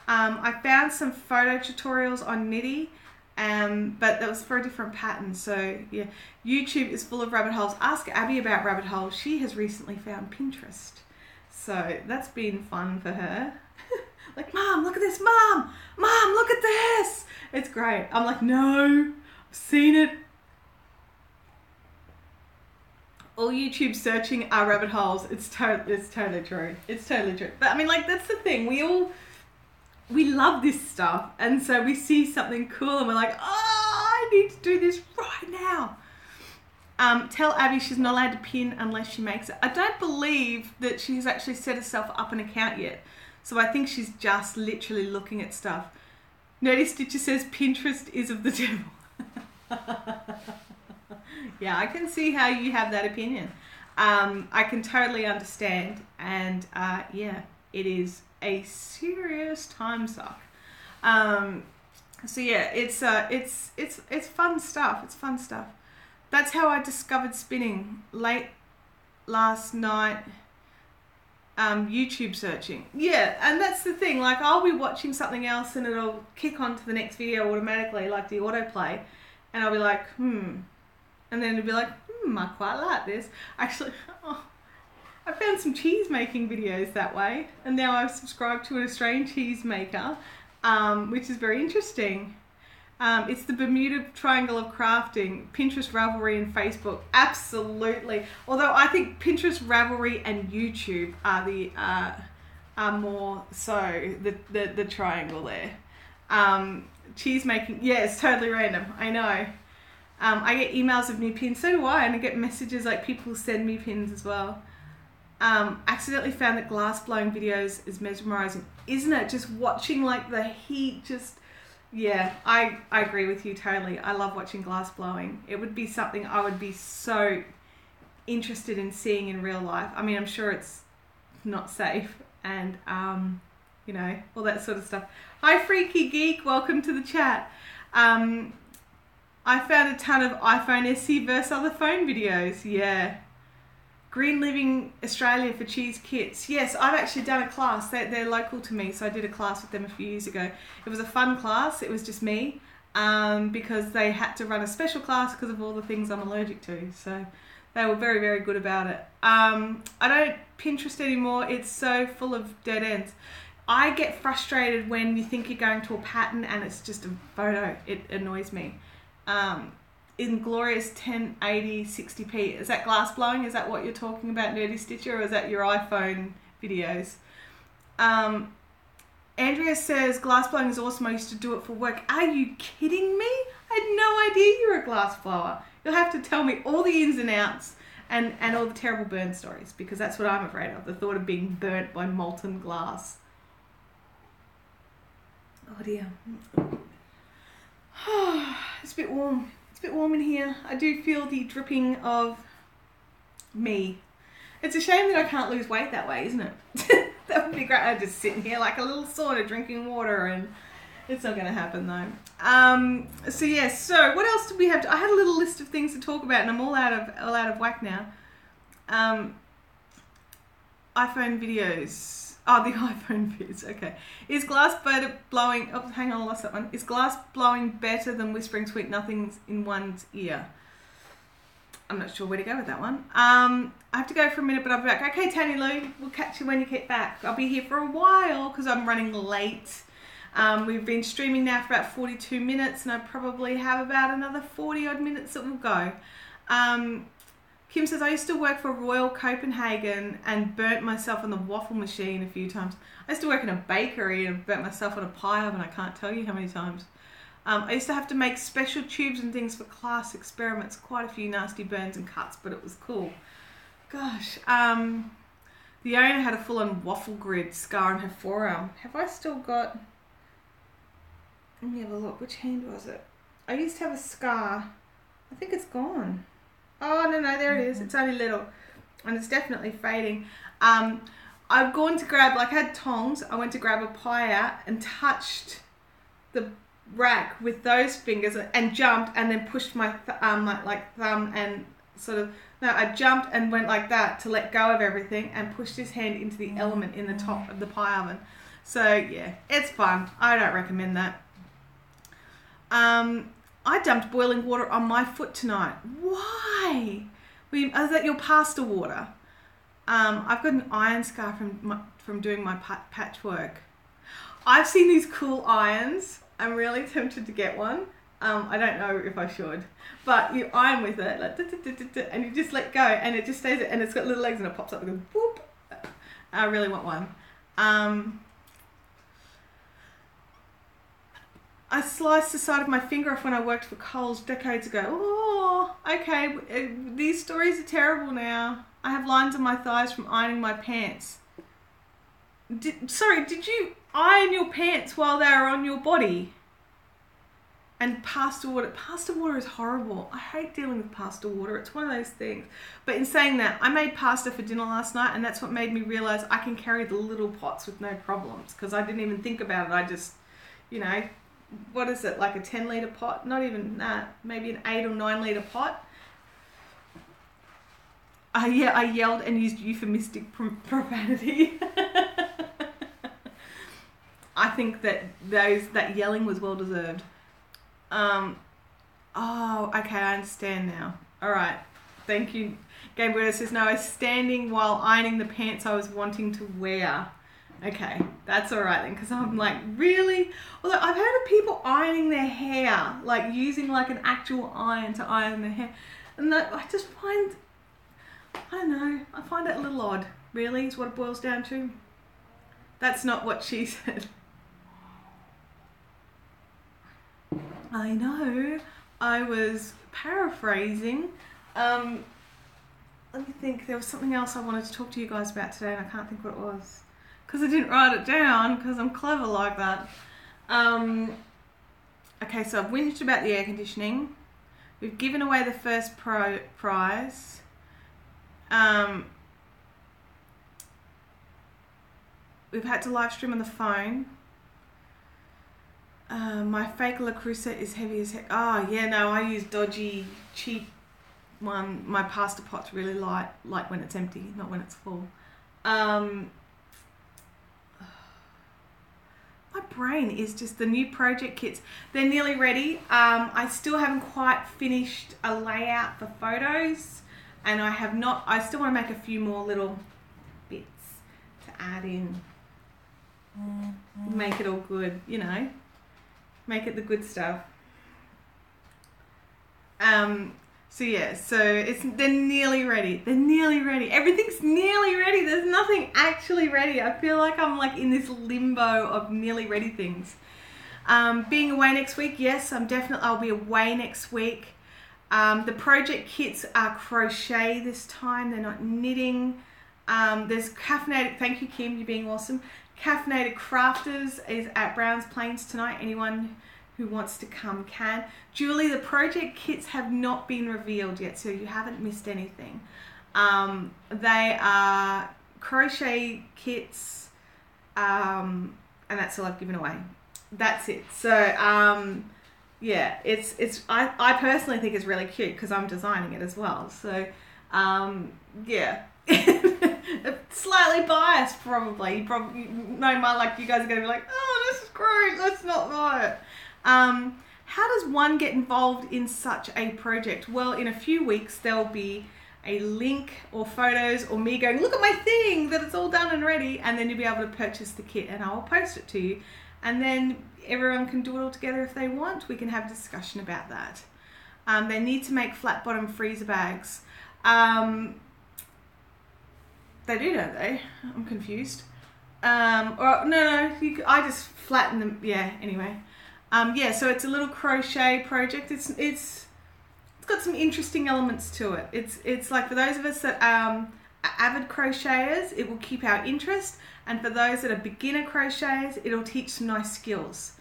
I found some photo tutorials on Knitty, but that was for a different pattern. So yeah, YouTube is full of rabbit holes. Ask Abby about rabbit holes. She has recently found Pinterest. So that's been fun for her. Like, Mom, look at this. Mom, look at this. It's great. I'm like, no, I've seen it. All YouTube searching are rabbit holes. It's totally true. It's totally true. But I mean, like, that's the thing. We love this stuff, and so we see something cool and we're like, oh, I need to do this right now. Tell Abby she's not allowed to pin unless she makes it. I don't believe that she's actually set herself up an account yet, so I think she's just literally looking at stuff. Nerdy Stitcher says Pinterest is of the devil. Yeah, I can see how you have that opinion. I can totally understand, and yeah, it is a serious time suck. So yeah, it's fun stuff. It's fun stuff. That's how I discovered spinning late last night. YouTube searching. Yeah, and that's the thing. Like, I'll be watching something else and it'll kick on to the next video automatically, like the autoplay. And I'll be like, And then it'll be like, I quite like this. Actually, I found some cheese making videos that way. And now I've subscribed to an Australian cheese maker, which is very interesting. It's the Bermuda Triangle of Crafting, Pinterest, Ravelry, and Facebook. Absolutely. Although I think Pinterest, Ravelry, and YouTube are more so the triangle there. Cheese making, yeah, it's totally random. I know. I get emails of new pins. So do I, and I get messages like people send me pins as well. Accidentally found that glass blowing videos is mesmerizing, isn't it? Just watching like the heat just. Yeah, I agree with you totally. I love watching glass blowing. It would be something I would be so interested in seeing in real life. I mean, I'm sure it's not safe and, you know, all that sort of stuff. Hi, Freaky Geek. Welcome to the chat. I found a ton of iPhone SE versus other phone videos. Yeah. Green Living Australia for cheese kits. Yes, I've actually done a class. They're local to me, so I did a class with them a few years ago. It was a fun class. It was just me, because they had to run a special class because of all the things I'm allergic to. So they were very, very good about it. I don't Pinterest anymore. It's so full of dead ends. I get frustrated when you think you're going to a pattern and it's just a photo. It annoys me. In glorious 1080 60p. Is that glass blowing? Is that what you're talking about, Nerdy Stitcher, or is that your iPhone videos? Andrea says glass blowing is awesome. I used to do it for work. Are you kidding me? I had no idea you're a glass blower. You'll have to tell me all the ins and outs and all the terrible burn stories, because that's what I'm afraid of, the thought of being burnt by molten glass. Oh dear. It's a bit warm. A bit warm in here. I do feel the dripping of me. It's a shame that I can't lose weight that way, isn't it? That would be great. I'm just sitting here like a little sauna drinking water, and it's not going to happen though. So yeah, so what else did we have? I had a little list of things to talk about, and I'm all out of whack now. iPhone videos. Oh, the iPhone vids. Okay. Is glass blowing... Oh, hang on, I lost that one. Is glass blowing better than whispering sweet nothings in one's ear? I'm not sure where to go with that one. I have to go for a minute, but I'll be back. Okay, Tanya Lou, we'll catch you when you get back. I'll be here for a while because I'm running late. We've been streaming now for about 42 minutes, and I probably have about another 40 odd minutes that will go. Kim says, I used to work for Royal Copenhagen and burnt myself on the waffle machine a few times. I used to work in a bakery and burnt myself on a pie oven. I can't tell you how many times. I used to have to make special tubes and things for class experiments. Quite a few nasty burns and cuts, but it was cool. Gosh. The owner had a full-on waffle grid scar on her forearm. Have I still got... Let me have a look. Which hand was it? I used to have a scar. I think it's gone. Oh, no, there it is. It's only little. And it's definitely fading. I've gone to grab, like I had tongs. I went to grab a pie out and touched the rack with those fingers and jumped and then pushed my thumb and sort of... No, I jumped and went like that to let go of everything and pushed his hand into the element in the top of the pie oven. So, yeah, it's fun. I don't recommend that. I dumped boiling water on my foot tonight. Why? Is that your pasta water? I've got an iron scar from doing my patchwork. I've seen these cool irons. I'm really tempted to get one. I don't know if I should, but you iron with it, like, and you just let go, and it just stays there, and it's got little legs, and it pops up and goes whoop. I really want one. I sliced the side of my finger off when I worked for Coles decades ago. Oh, okay. These stories are terrible now. I have lines on my thighs from ironing my pants. Did you iron your pants while they were on your body? And pasta water. Pasta water is horrible. I hate dealing with pasta water. It's one of those things. But in saying that, I made pasta for dinner last night, and that's what made me realize I can carry the little pots with no problems, because I didn't even think about it. I just, you know... What is it, like a 10 litre pot? Not even that, maybe an 8 or 9 litre pot. Yeah, I yelled and used euphemistic profanity. I think that yelling was well deserved. Oh, okay, I understand now. All right, thank you. Gabriel says, no, I was standing while ironing the pants I was wanting to wear. Okay, that's all right then, because I'm like, really? Although I've heard of people ironing their hair, like using like an actual iron to iron their hair. And that, I just find, I don't know, I find it a little odd, really, is what it boils down to. That's not what she said. I know, I was paraphrasing. Let me think, there was something else I wanted to talk to you guys about today and I can't think what it was. Because I didn't write it down, because I'm clever like that. Okay, so I've whinged about the air conditioning. We've given away the first prize. We've had to live stream on the phone. My fake La Cruza is heavy as heck. Oh, yeah, no, I use dodgy, cheap one. My pasta pot's really light, like when it's empty, not when it's full. My brain is just the new project kits. They're nearly ready. I still haven't quite finished a layout for photos, and I still want to make a few more little bits to add in. Make it all good, you know. Make it the good stuff. So yeah, they're nearly ready. They're nearly ready. Everything's nearly ready. There's nothing actually ready. I feel like I'm like in this limbo of nearly ready things. Being away next week, yes, I'll be away next week. The project kits are crochet this time. They're not knitting. There's caffeinated, thank you Kim, you're being awesome. Caffeinated Crafters is at Browns Plains tonight. Anyone who wants to come can. Julie, the project kits have not been revealed yet, so you haven't missed anything. They are crochet kits, and that's all I've given away. That's it. So yeah, I personally think it's really cute because I'm designing it as well. So yeah. Slightly biased probably. You probably know you guys are going to be like, oh, this is great, let's not buy it. How does one get involved in such a project? Well, in a few weeks there'll be a link or photos or me going, look at my thing, that it's all done and ready, and then you'll be able to purchase the kit and I'll post it to you, and then everyone can do it all together if they want. We can have a discussion about that. They need to make flat bottom freezer bags. They do, don't they? I'm confused. I just flatten them. Yeah, anyway. Yeah, so it's a little crochet project. It's got some interesting elements to it. It's like for those of us that are avid crocheters, it will keep our interest, and for those that are beginner crocheters, it'll teach some nice skills.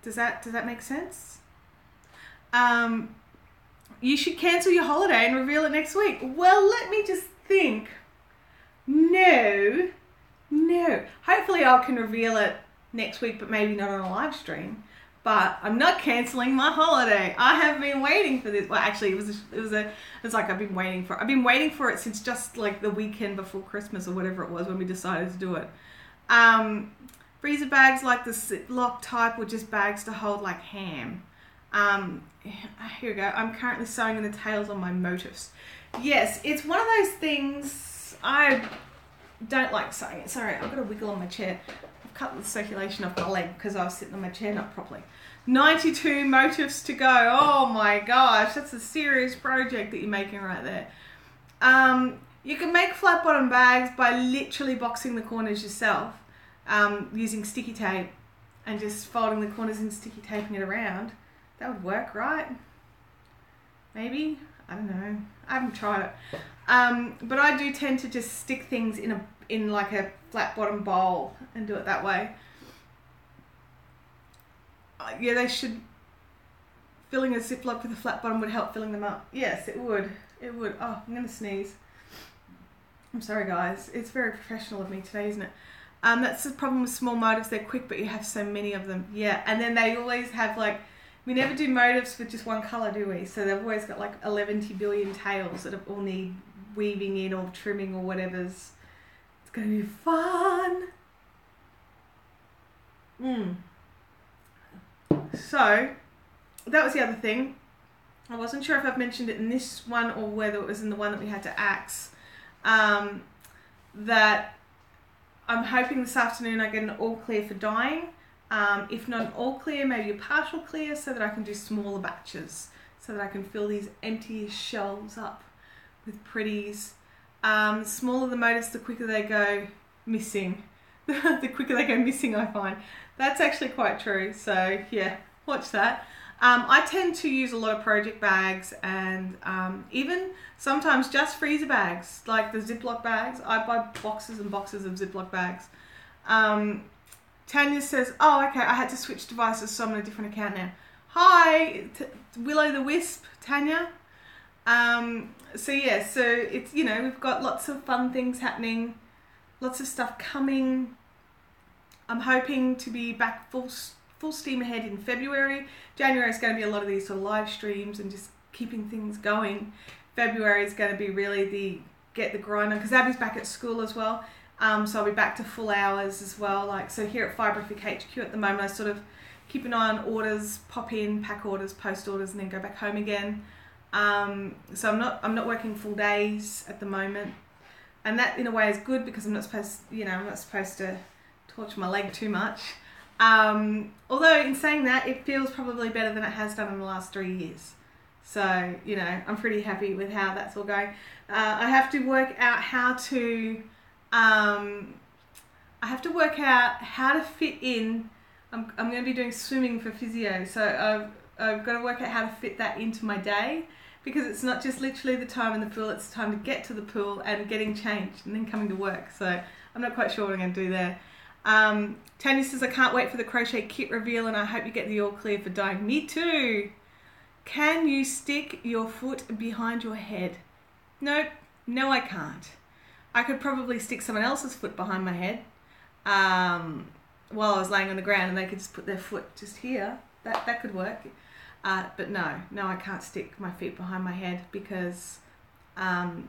Does that make sense? You should cancel your holiday and reveal it next week. Well, let me just think. No. Hopefully I can reveal it next week, but maybe not on a live stream. But I'm not cancelling my holiday. I have been waiting for this. Well, actually, it's like I've been waiting for it since just like the weekend before Christmas or whatever it was when we decided to do it. Freezer bags like the Ziploc type, or just bags to hold like ham. Here we go. I'm currently sewing in the tails on my motifs. Yes, it's one of those things. I don't like sewing it. Sorry, I've got a wiggle on my chair. I've cut the circulation off my leg because I was sitting on my chair not properly. 92 motifs to go. Oh my gosh, that's a serious project that you're making right there. You can make flat bottom bags by literally boxing the corners yourself, using sticky tape and just folding the corners and sticky taping it around. That would work, right? Maybe? I don't know. I haven't tried it. But I do tend to just stick things in like a flat bottom bowl and do it that way. Yeah, they should. Filling a Ziploc with a flat bottom would help filling them up. Yes, it would. It would. Oh, I'm going to sneeze. I'm sorry, guys. It's very professional of me today, isn't it? That's the problem with small motifs. They're quick, but you have so many of them. Yeah, and then they always have like, we never do motifs with just one colour, do we? So they've always got like 11 billion tails that all need weaving in or trimming or whatever's. It's going to be fun. So that was the other thing. I wasn't sure if I've mentioned it in this one or whether it was in the one that we had to axe. That I'm hoping this afternoon I get an all clear for dyeing. If not an all clear, maybe a partial clear, so that I can do smaller batches, so that I can fill these empty shelves up with pretties. The smaller the motifs, the quicker they go missing. The quicker they go missing, I find. That's actually quite true, so yeah, watch that. I tend to use a lot of project bags and even sometimes just freezer bags, like the Ziploc bags. I buy boxes and boxes of Ziploc bags. Tanya says, oh, okay, I had to switch devices, so I'm on a different account now. Hi, Willow the Wisp, Tanya. So yeah, so it's, you know, we've got lots of fun things happening, lots of stuff coming. I'm hoping to be back full steam ahead in February. January is going to be a lot of these sort of live streams and just keeping things going. February is going to be really get the grind on, because Abby's back at school as well. So I'll be back to full hours as well. Like, so here at Fiberific HQ at the moment, I sort of keep an eye on orders, pop in, pack orders, post orders, and then go back home again. So I'm not working full days at the moment, and that in a way is good, because I'm not supposed to torture my leg too much. Although in saying that, it feels probably better than it has done in the last 3 years. So, you know, I'm pretty happy with how that's all going. I have to work out how to fit in. I'm going to be doing swimming for physio, so I've got to work out how to fit that into my day, because it's not just literally the time in the pool, it's the time to get to the pool and getting changed and then coming to work. So I'm not quite sure what I'm going to do there. Tanya says, I can't wait for the crochet kit reveal, and I hope you get the all clear for dyeing. Me too. Can you stick your foot behind your head? Nope. No, I can't. I could probably stick someone else's foot behind my head while I was laying on the ground, and they could just put their foot just here. That could work. But no, I can't stick my feet behind my head, because A,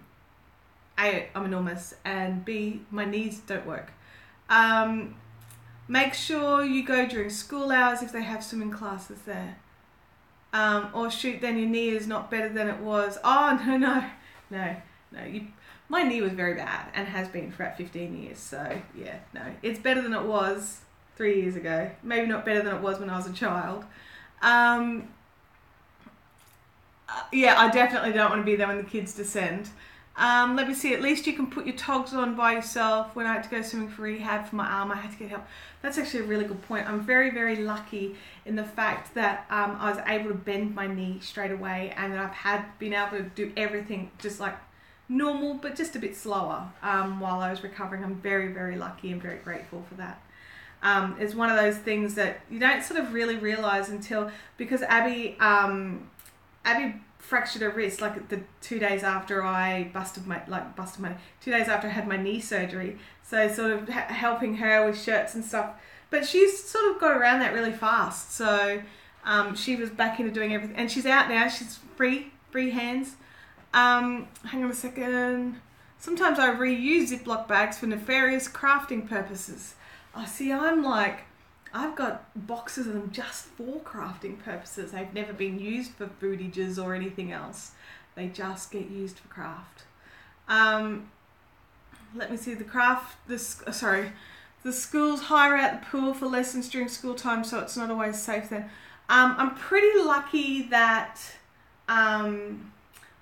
I'm enormous, and B, my knees don't work. Make sure you go during school hours if they have swimming classes there. Or shoot, then your knee is not better than it was. Oh, no. My knee was very bad and has been for about 15 years. So yeah, no, it's better than it was 3 years ago. Maybe not better than it was when I was a child. Yeah, I definitely don't want to be there when the kids descend. Let me see, at least you can put your togs on by yourself. When I had to go swimming for rehab for my arm, I had to get help. That's actually a really good point. I'm very, very lucky in the fact that I was able to bend my knee straight away, and that I've been able to do everything just like normal, but just a bit slower while I was recovering. I'm very, very lucky and very grateful for that. It's one of those things that you don't sort of really realize until, because Abby fractured her wrist like the 2 days after I busted my 2 days after I had my knee surgery. So sort of helping her with shirts and stuff, but she's sort of got around that really fast. So she was back into doing everything, and she's out now. She's free hands. Hang on a second. Sometimes I reuse Ziploc bags for nefarious crafting purposes. Oh, see, I've got boxes of them just for crafting purposes. They've never been used for foodages or anything else. They just get used for craft. Let me see, the schools hire out the pool for lessons during school time, so it's not always safe then. I'm pretty lucky that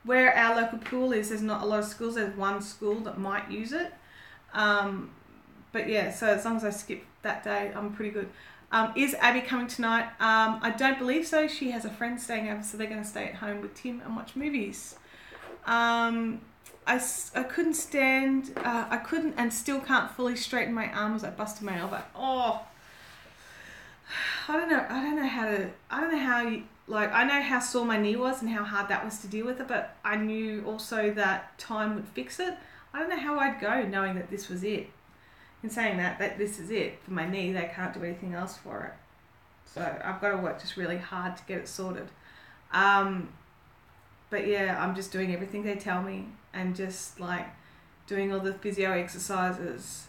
where our local pool is, there's not a lot of schools. There's one school that might use it. But yeah, so as long as I skip that day, I'm pretty good. Is Abby coming tonight? I don't believe so. She has a friend staying over, so they're going to stay at home with Tim and watch movies. I couldn't and still can't fully straighten my arm as I busted my elbow. Oh, I don't know how I know how sore my knee was and how hard that was to deal with it, but I knew also that time would fix it. I don't know how I'd go knowing that this was it. In saying that this is it for my knee, they can't do anything else for it. So I've got to work just really hard to get it sorted. But yeah, I'm just doing everything they tell me, and just like doing all the physio exercises.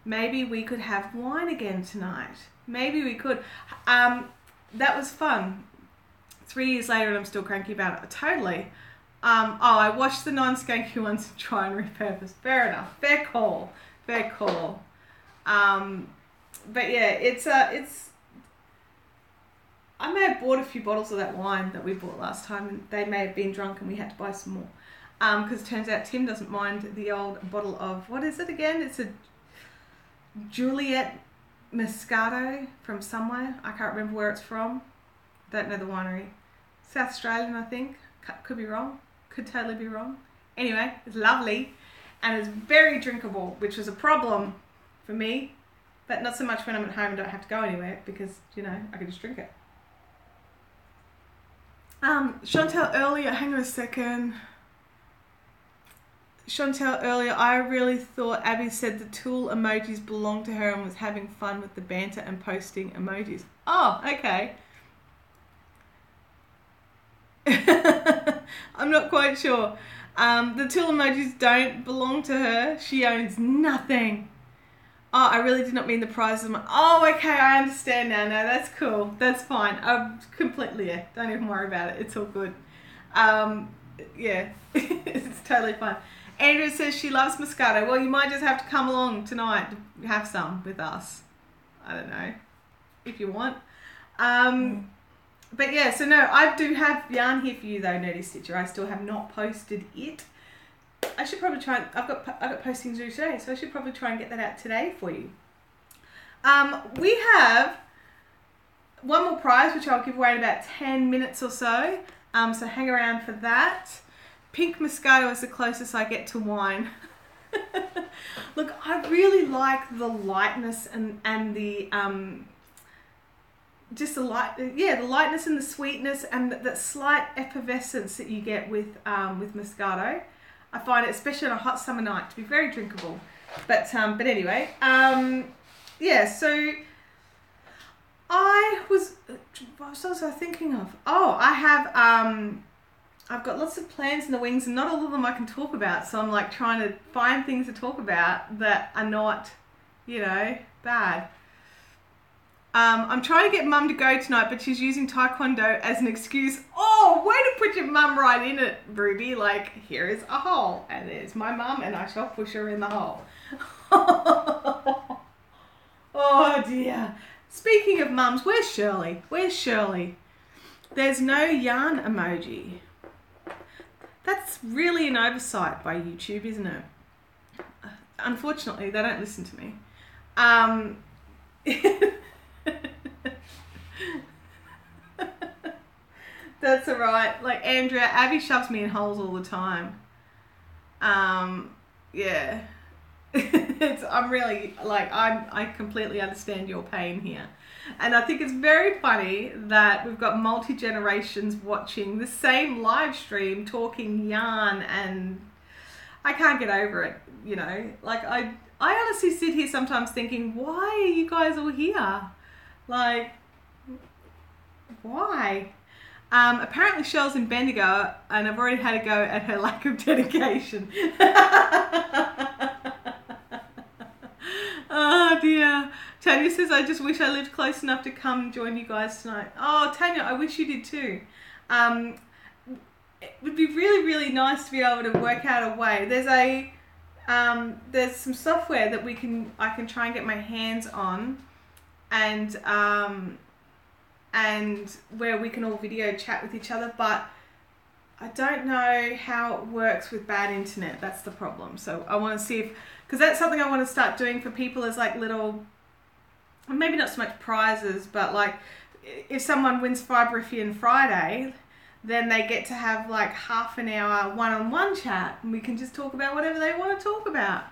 Maybe we could have wine again tonight. Maybe we could. That was fun. 3 years later and I'm still cranky about it. Totally. I watched the non-skanky ones and try and repurpose. Fair enough. Fair call. Fair call. But yeah, it's I may have bought a few bottles of that wine that we bought last time, and they may have been drunk and we had to buy some more. Because it turns out Tim doesn't mind the old bottle of, what is it again? It's a Juliet Moscato from somewhere. I can't remember where it's from. Don't know the winery. South Australian, I think. Could be wrong. Could totally be wrong. Anyway, it's lovely and it's very drinkable, which was a problem for me, but not so much when I'm at home and don't have to go anywhere because, you know, I can just drink it. Chantel earlier, hang on a second. Chantel earlier, I really thought Abby said the tool emojis belonged to her and was having fun with the banter and posting emojis. Oh, okay. I'm not quite sure. The tool emojis don't belong to her. She owns nothing. Oh, I really did not mean the prizes. Oh, okay, I understand now. No, that's cool. That's fine. I'm completely, yeah, don't even worry about it. It's all good. Yeah, it's totally fine. Andrea says she loves Moscato. Well, you might just have to come along tonight to have some with us. I don't know, if you want. But yeah, so no, I do have yarn here for you though, Nerdy Stitcher. I still have not posted it. I should probably try. I've got postings due today, so I should probably try and get that out today for you. We have one more prize, which I'll give away in about 10 minutes or so. So hang around for that. Pink Moscato is the closest I get to wine. Look, I really like the lightness and the just the the lightness and the sweetness and that slight effervescence that you get with Moscato. I find it, especially on a hot summer night, to be very drinkable. But anyway, yeah. So what was I thinking of? Oh, I have I've got lots of plans in the wings, and not all of them I can talk about. So I'm like trying to find things to talk about that are not, you know, bad. I'm trying to get Mum to go tonight, but she's using Taekwondo as an excuse. Oh, way to put your mum right in it, Ruby. Like, here is a hole, and there's my mum, and I shall push her in the hole. Oh, dear. Speaking of mums, where's Shirley? Where's Shirley? There's no yarn emoji. That's really an oversight by YouTube, isn't it? Unfortunately, they don't listen to me. That's alright. Like Andrea, Abby shoves me in holes all the time. Yeah. I'm really like I completely understand your pain here. And I think it's very funny that we've got multi-generations watching the same live stream talking yarn, and I can't get over it, you know. Like I honestly sit here sometimes thinking, why are you guys all here? Like, why? Apparently Shell's in Bendigo, and I've already had a go at her lack of dedication. Oh dear. Tanya says, I just wish I lived close enough to come and join you guys tonight. Oh, Tanya, I wish you did too. It would be really, really nice to be able to work out a way. There's some software that I can try and get my hands on, and where we can all video chat with each other, but I don't know how it works with bad internet. That's the problem. So I want to see if, because that's something I want to start doing for people as like little, maybe not so much prizes, but like if someone wins Fiberific Friday, then they get to have like half an hour one-on-one chat, and we can just talk about whatever they want to talk about.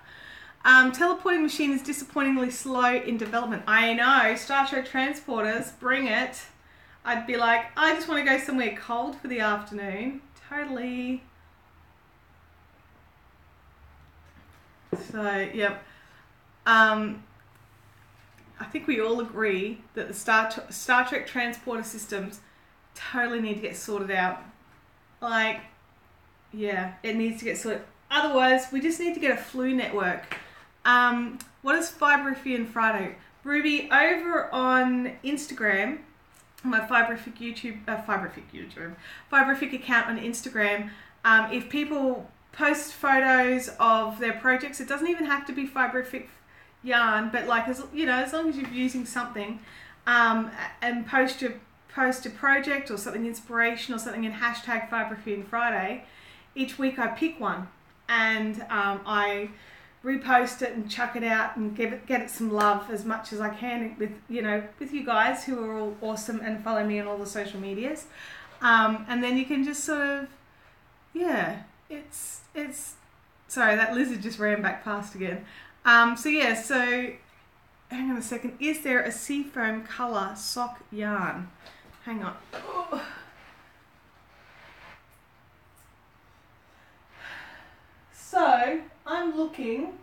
Teleporting machine is disappointingly slow in development. I know, Star Trek transporters, bring it. I'd be like, I just want to go somewhere cold for the afternoon. Totally. So, yep. I think we all agree that the Star Trek transporter systems totally need to get sorted out. Like, yeah, it needs to get sorted. otherwise, we just need to get a flu network. What is Fiberific and Friday? Ruby, over on Instagram, my Fiberific account on Instagram, if people post photos of their projects, it doesn't even have to be Fiberific yarn, but like, as you know, as long as you're using something, and post a project or something inspirational, something in hashtag Fiberific and Friday, each week I pick one and I repost it and chuck it out and get it some love as much as I can with you guys who are all awesome and follow me on all the social medias, and then you can just sort of, yeah, it's sorry, that lizard just ran back past again. So hang on a second, is there a seafoam colour sock yarn? Hang on. Oh. So I'm looking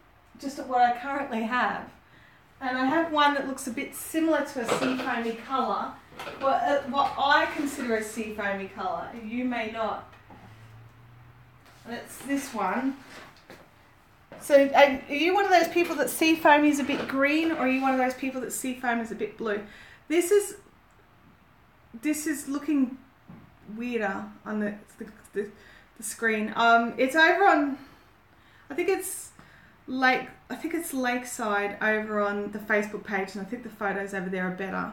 just at what I currently have, and I have one that looks a bit similar to a seafoamy colour, what I consider a seafoamy colour. You may not. And it's this one. So are you one of those people that seafoam is a bit green, or are you one of those people that seafoam is a bit blue? This is looking weirder on the screen. It's over on, I think it's Lakeside over on the Facebook page, and I think the photos over there are better.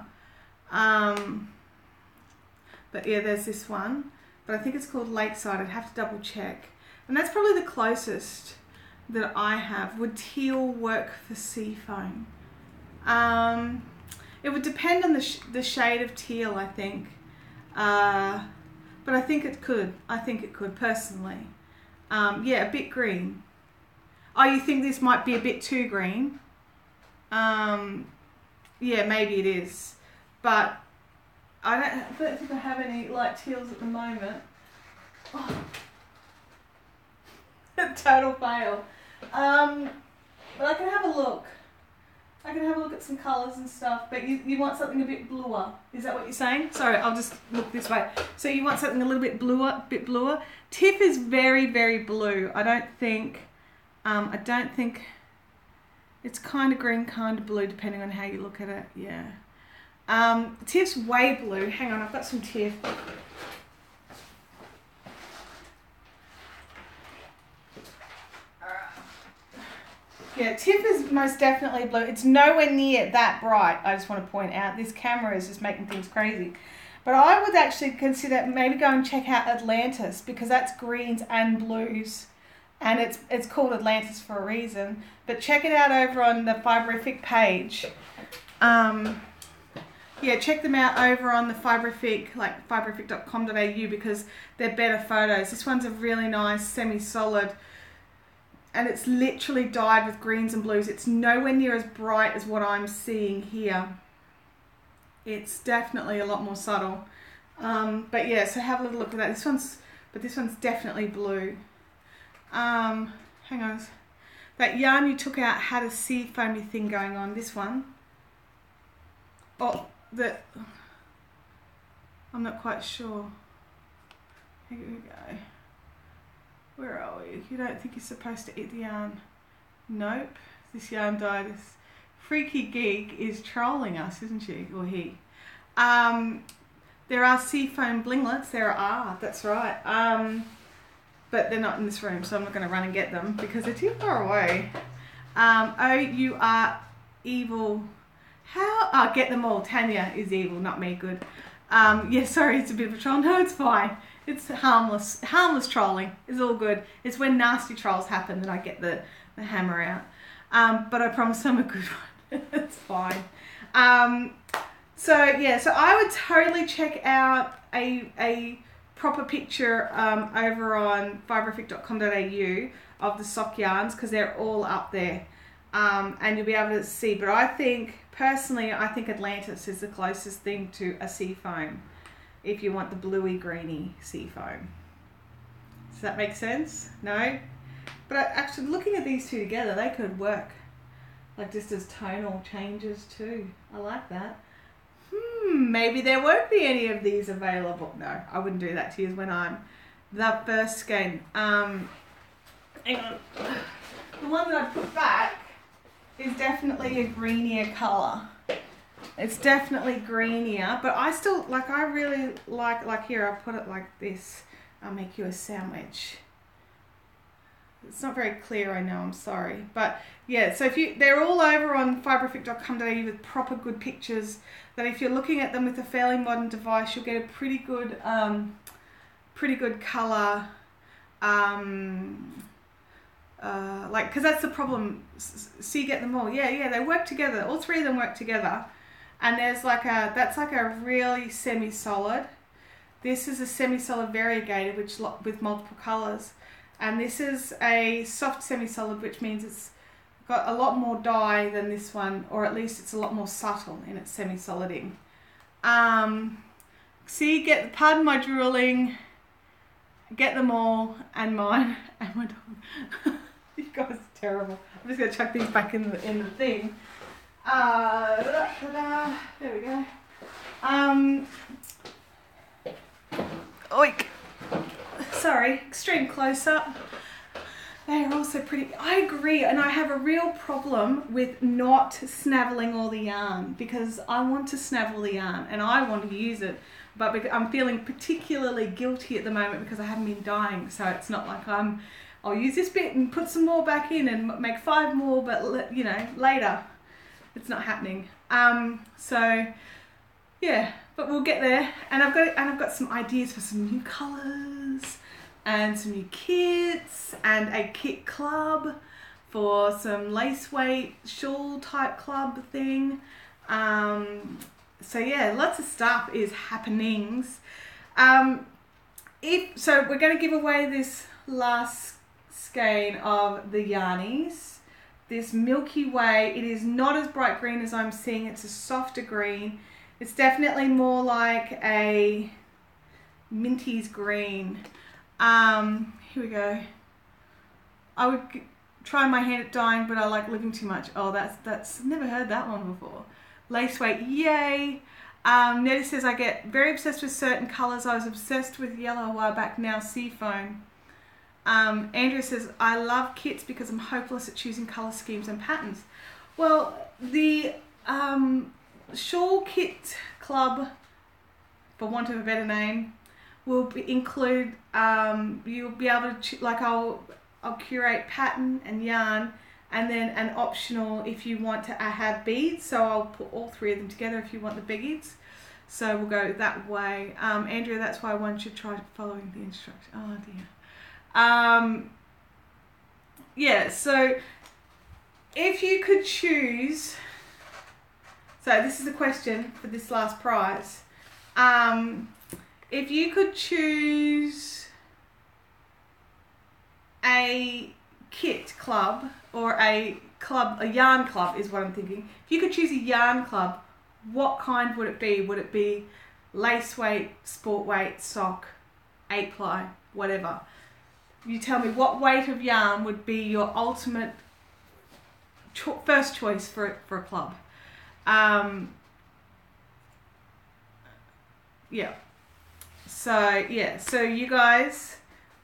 But yeah, there's this one, but I think it's called Lakeside. I'd have to double check, and that's probably the closest that I have. Would teal work for seafoam? It would depend on the shade of teal, I think, but I think it could. I think it could personally. Yeah, a bit green. Oh, you think this might be a bit too green? Yeah, maybe it is, but I don't think I have any light teals at the moment. Oh. Total fail. But I can have a look. I can have a look at some colours and stuff, but you want something a bit bluer. Is that what you're saying? Sorry, I'll just look this way. So you want something a little bit bluer. Tiff is very, very blue. I don't think it's kind of green, kind of blue, depending on how you look at it. Yeah. Tiff's way blue. Hang on, I've got some Tiff. Yeah, Tiff is most definitely blue. It's nowhere near that bright, I just want to point out. This camera is just making things crazy. But I would actually consider maybe go and check out Atlantis, because that's greens and blues. And it's called Atlantis for a reason. But check it out over on the Fiberific page. Yeah, check them out over on the Fiberific, like fiberific.com.au, because they're better photos. This one's a really nice semi-solid, and it's literally dyed with greens and blues. It's nowhere near as bright as what I'm seeing here. It's definitely a lot more subtle. But yeah, so have a little look at that. This one's definitely blue. Hang on. That yarn you took out had a seafoamy thing going on. This one. Oh, I'm not quite sure. Here we go. Where are we? You don't think you're supposed to eat the yarn? Nope. This yarn dye, this freaky geek is trolling us, isn't she? Or he. There are seafoam blinglets. There are. That's right. But they're not in this room, so I'm not going to run and get them because they're too far away. Oh, you are evil. How? Oh, get them all. Tanya is evil, not me. Good. Yeah, sorry, it's a bit of a troll. No, it's fine. It's harmless. Harmless trolling. It's all good. It's when nasty trolls happen that I get the hammer out. But I promise I'm a good one. It's fine. So yeah, so I would totally check out a proper picture over on fiberific.com.au of the sock yarns, because they're all up there, and you'll be able to see. But I think, personally, I think Atlantis is the closest thing to a seafoam if you want the bluey greeny seafoam. Does that make sense? No? But actually, looking at these two together, they could work like just as tonal changes too. I like that. Maybe there won't be any of these available. No, I wouldn't do that to you when I'm the first skein. hang on. The one that I put back is definitely a greenier colour. It's definitely greenier, but I still, like, I really like here, I put it like this. I'll make you a sandwich. It's not very clear, I know, I'm sorry. But yeah, so they're all over on fiberific.com.au with proper good pictures that if you're looking at them with a fairly modern device, you'll get a pretty good colour, like, because that's the problem. So you get them all. Yeah, they work together. All three of them work together. And there's like that's like a really semi-solid. This is a semi-solid variegated, which with multiple colours. And this is a soft semi-solid, which means it's got a lot more dye than this one, or at least it's a lot more subtle in its semi-soliding. See, pardon my drooling, get them all, and mine, and my dog. You guys are terrible. I'm just going to chuck these back in the thing. There we go. Oink. Sorry, extreme close-up. They are also pretty. I agree, and I have a real problem with not snaveling all the yarn, because I want to snavel the yarn and I want to use it, but I'm feeling particularly guilty at the moment because I haven't been dyeing, so it's not like I'll use this bit and put some more back in and make 5 more, but you know, later. It's not happening. So yeah, but we'll get there. And I've got some ideas for some new colours and some new kits and a kit club for some lace weight shawl type club thing. So yeah, lots of stuff is happenings. So we're going to give away this last skein of the yarnies. This Milky Way, it is not as bright green as I'm seeing, it's a softer green. It's definitely more like a minty's green. Here we go. I would try my hand at dyeing, but I like living too much. Oh, that's never heard that one before. Lace weight, yay. Nettie says, I get very obsessed with certain colours. I was obsessed with yellow a while back, now seafoam. Andrea says, I love kits because I'm hopeless at choosing colour schemes and patterns. Well, the shawl kit club, for want of a better name, will include, you'll be able to, like, I'll curate pattern and yarn, and then an optional if you want to have beads, so I'll put all 3 of them together if you want the beads. So we'll go that way. Andrea, that's why one should try following the instructions. Oh dear. Yeah, so if you could choose, so this is a question for this last prize. If you could choose a kit club or a yarn club is what I'm thinking. If you could choose a yarn club, what kind would it be? Would it be lace weight, sport weight, sock, 8-ply, whatever? You tell me what weight of yarn would be your ultimate first choice for a club. Yeah. So yeah. So you guys,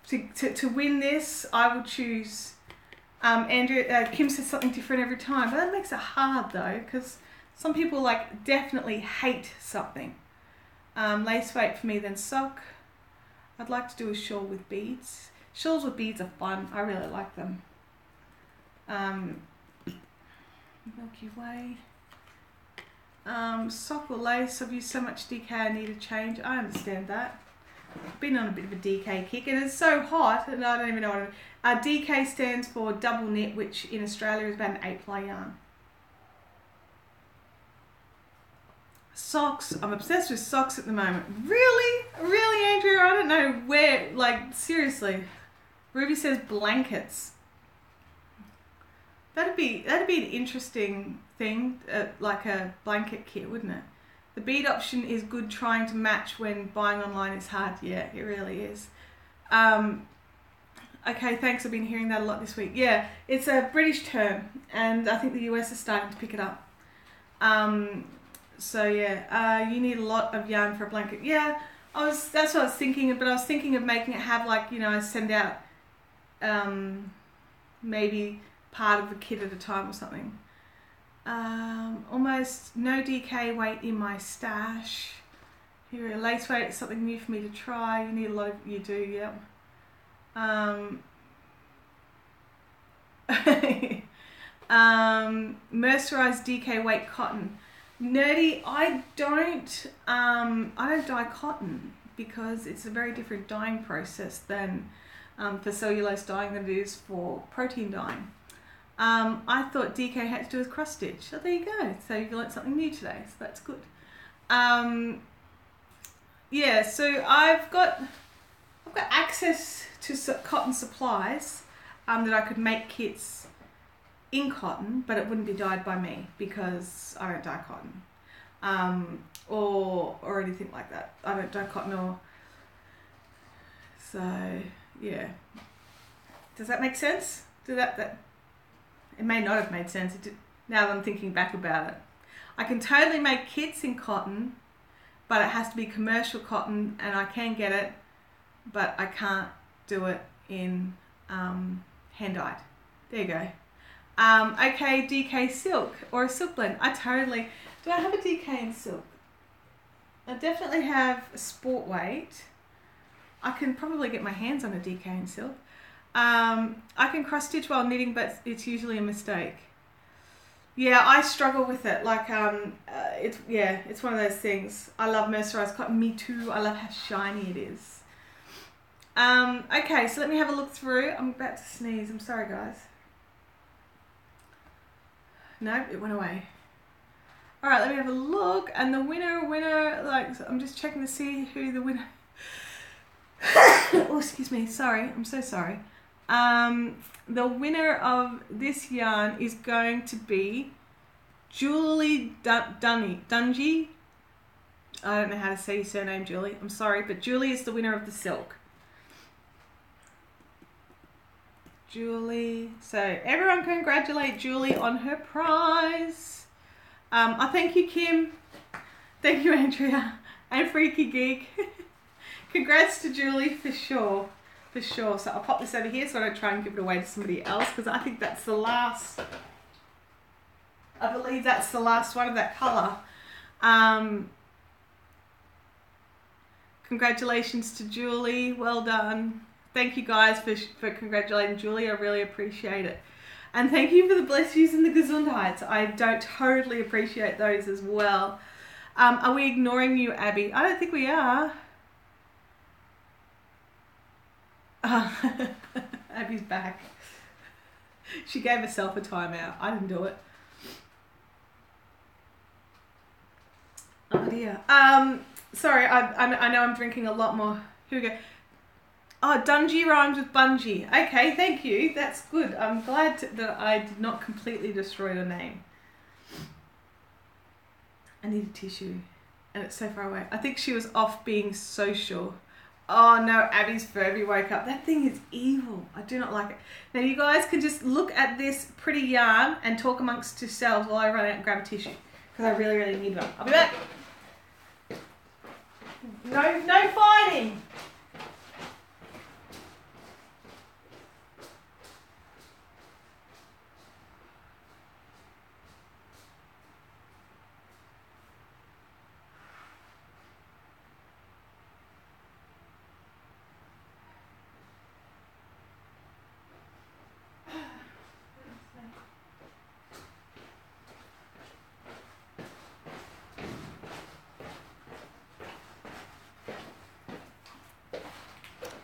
to win this, I would choose. Andrea, Kim says something different every time, but that makes it hard though, because some people like definitely hate something. Lace weight for me, then sock. I'd like to do a shawl with beads. Shawls with beads are fun. I really like them. Milky Way. Sock or lace. I've used so much DK I need a change. I understand that. I've been on a bit of a DK kick and it's so hot and I don't even know what it is. DK stands for double knit, which in Australia is about an 8-ply yarn. Socks. I'm obsessed with socks at the moment. Really? Really, Andrea? I don't know where, like, seriously. Ruby says blankets. That'd be an interesting thing, like a blanket kit, wouldn't it? The bead option is good trying to match when buying online is hard. Yeah, it really is. Okay, thanks. I've been hearing that a lot this week. Yeah, it's a British term, and I think the US is starting to pick it up. So yeah, you need a lot of yarn for a blanket. Yeah, that's what I was thinking, but I was thinking of making it have, like, you know, I send out maybe part of the kit at a time or something. Almost no DK weight in my stash. Here, lace weight is something new for me to try. You need a lot of, you do, yeah. Mercerized DK weight cotton. Nerdy, I don't dye cotton because it's a very different dyeing process than for cellulose dyeing than it is for protein dyeing. I thought DK had to do with cross stitch. So there you go. So you've learnt something new today. So that's good. Yeah. So I've got access to cotton supplies that I could make kits in cotton, but it wouldn't be dyed by me because I don't dye cotton, or anything like that. I don't dye cotton or. So yeah. Does that make sense? It may not have made sense now that I'm thinking back about it. I can totally make kits in cotton, but it has to be commercial cotton, and I can get it, but I can't do it in hand-dyed. There you go. Okay, DK silk or a silk blend. Do I have a DK in silk? I definitely have a sport weight. I can probably get my hands on a DK in silk. I can cross stitch while knitting, but it's usually a mistake. Yeah, I struggle with it. Like, it's one of those things. I love mercerized cotton. Me too. I love how shiny it is. Okay, so let me have a look through. I'm about to sneeze. I'm sorry, guys. No, it went away. All right, let me have a look. And the winner, like, I'm just checking to see who the winner. Oh, excuse me. Sorry. I'm so sorry. The winner of this yarn is going to be Julie Dungy. I don't know how to say your surname, Julie. I'm sorry, but Julie is the winner of the silk. Julie. So everyone congratulate Julie on her prize. I thank you, Kim. Thank you, Andrea. And Freaky Geek. Congrats to Julie for sure. For sure. So I'll pop this over here so I don't try and give it away to somebody else, because I think that's the last. I believe that's the last one of that colour. Congratulations to Julie. Well done. Thank you guys for congratulating Julie. I really appreciate it. And thank you for the bless yous and the Gesundheit. I don't totally appreciate those as well. Are we ignoring you, Abby? I don't think we are. Abby's back. She gave herself a timeout. I didn't do it. Oh dear. Sorry, I know I'm drinking a lot more. Here we go. Oh, Dungy rhymes with bungee. Okay, thank you. That's good. I'm glad that I did not completely destroy your name. I need a tissue. And it's so far away. I think she was off being social. Oh no, Abby's Furby woke up. That thing is evil. I do not like it. Now you guys can just look at this pretty yarn and talk amongst yourselves while I run out and grab a tissue. Because I really, really need one. I'll be back. No fighting.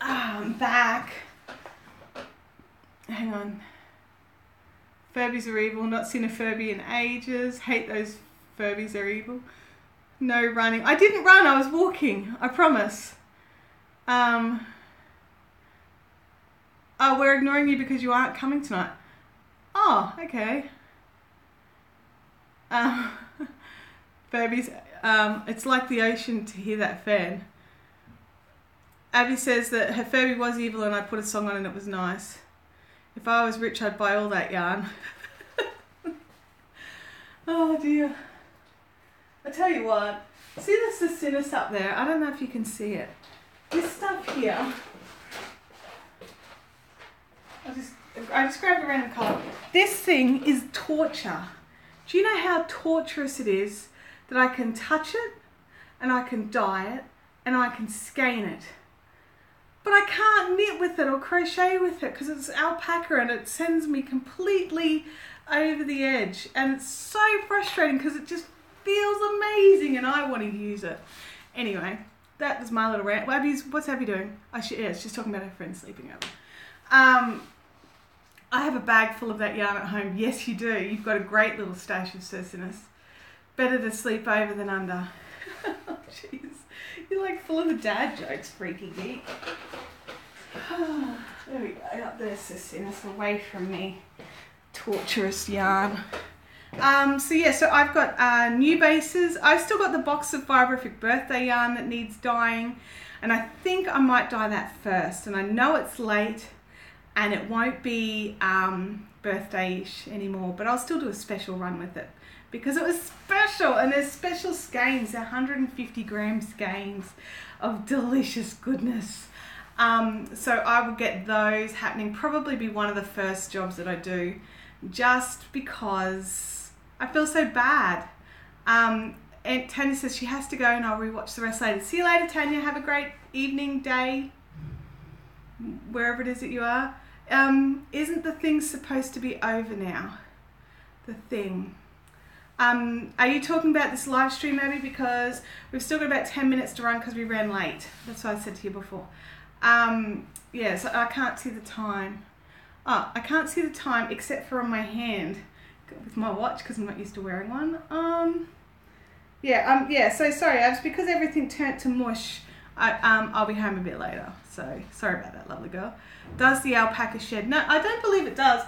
I'm back. Hang on. Furbies are evil. Not seen a Furby in ages. Hate those Furbies, they're evil. No running. I didn't run. I was walking. I promise. Oh, we're ignoring you because you aren't coming tonight. Oh, okay. Furbies. It's like the ocean to hear that fan. Abby says that her Furby was evil and I put a song on and it was nice. If I was rich, I'd buy all that yarn. Oh dear. I tell you what, see this Cicinus up there? I don't know if you can see it. This stuff here, I'll just I just grabbed a random colour. This thing is torture. Do you know how torturous it is that I can touch it and I can dye it and I can skein it, but I can't knit with it or crochet with it because it's alpaca and it sends me completely over the edge, and it's so frustrating because it just feels amazing and I want to use it. Anyway, that was my little rant. What's Abby doing? Yeah, she's talking about her friend sleeping over. I have a bag full of that yarn at home. Yes, you do. You've got a great little stash of Circinus. Better to sleep over than under. Jeez. You're like full of the dad jokes, freaky geek. There we go. Up there, Circinus, away from me. Torturous yarn. So I've got new bases. I've still got the box of Fiberific birthday yarn that needs dyeing, and I think I might dye that first. And I know it's late and it won't be birthday-ish anymore, but I'll still do a special run with it because it was special, and there's special skeins. They're 150 gram skeins of delicious goodness. So I will get those happening, probably be one of the first jobs that I do, just because I feel so bad. And Tanya says she has to go and I'll rewatch the rest later. See you later, Tanya. Have a great evening, day, wherever it is that you are. Isn't the thing supposed to be over now? The thing. Are you talking about this live stream, Abby? Because we've still got about 10 minutes to run because we ran late. That's what I said to you before. Yeah, so I can't see the time. Oh, I can't see the time except for on my hand with my watch because I'm not used to wearing one. So sorry, Abs, because everything turned to mush, I'll be home a bit later. So sorry about that, lovely girl. Does the alpaca shed? No, I don't believe it does.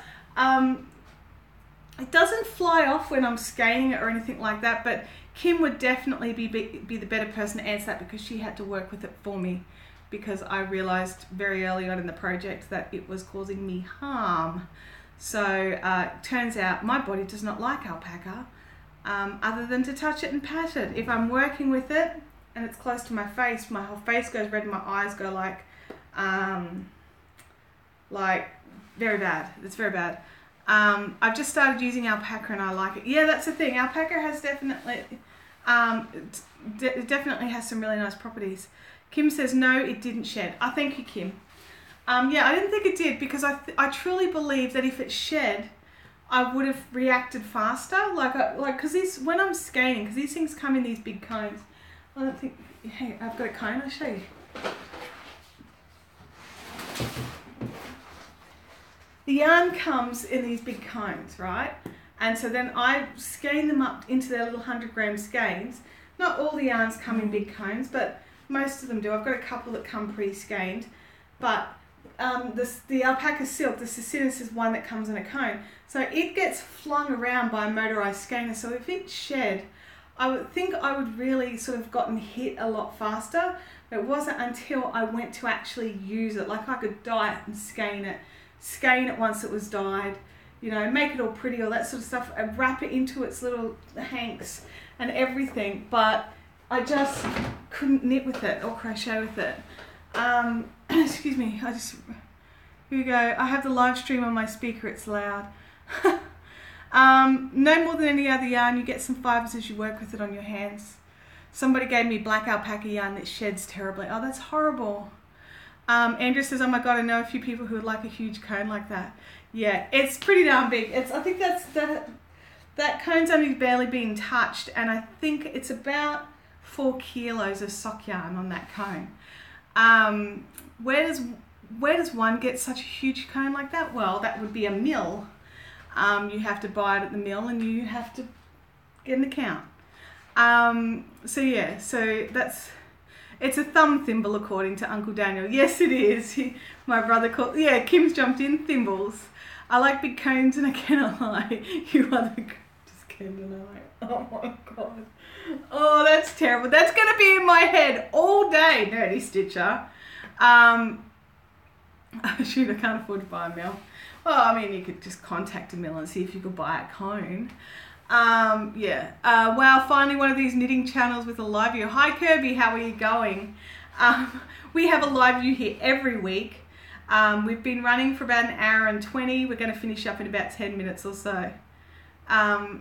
It doesn't fly off when I'm skeining it or anything like that, but Kim would definitely be the better person to answer that because she had to work with it for me, because I realized very early on in the project that it was causing me harm. So turns out my body does not like alpaca other than to touch it and pat it. If I'm working with it and it's close to my face, my whole face goes red and my eyes go like very bad. It's very bad. I've just started using alpaca and I like it. Yeah, that's the thing. Alpaca has definitely has some really nice properties. Kim says, no, it didn't shed. Oh, thank you, Kim. Yeah, I didn't think it did because I truly believe that if it shed, I would have reacted faster. Because when I'm skeining, because these things come in these big cones. I don't think, hey, I've got a cone, I'll show you. The yarn comes in these big cones, right? And so then I skein them up into their little 100 gram skeins. Not all the yarns come in big cones, but most of them do. I've got a couple that come pre-skeined, but the alpaca silk, the Circinus, is one that comes in a cone. So it gets flung around by a motorized skeiner. So if it shed, I would think I would really sort of gotten hit a lot faster. It wasn't until I went to actually use it. Like I could dye it and skein it once it was dyed, you know, make it all pretty, all that sort of stuff, and wrap it into its little hanks and everything, but I just couldn't knit with it or crochet with it. Excuse me, here we go. I have the live stream on my speaker, it's loud. No more than any other yarn, you get some fibers as you work with it on your hands. Somebody gave me black alpaca yarn that sheds terribly. Oh, that's horrible. Andrew says, oh my God, I know a few people who would like a huge cone like that. Yeah, it's pretty darn big. I think that cone's only barely being touched, and I think it's about 4 kilos of sock yarn on that cone. Where does one get such a huge cone like that? Well, that would be a mill. You have to buy it at the mill and you have to get an account. So yeah, it's a thumb thimble according to Uncle Daniel. Yes, it is. My brother called, yeah, Kim's jumped in, thimbles. I like big cones and I cannot lie. You are the just can't deny. Oh my God. Oh, that's terrible. That's going to be in my head all day, Nerdy Stitcher. Shoot, I can't afford to buy a mill. Well, I mean, you could just contact a mill and see if you could buy a cone. Wow, finally one of these knitting channels with a live view. Hi Kirby, how are you going? We have a live view here every week. We've been running for about an hour and 20. We're going to finish up in about 10 minutes or so. Oh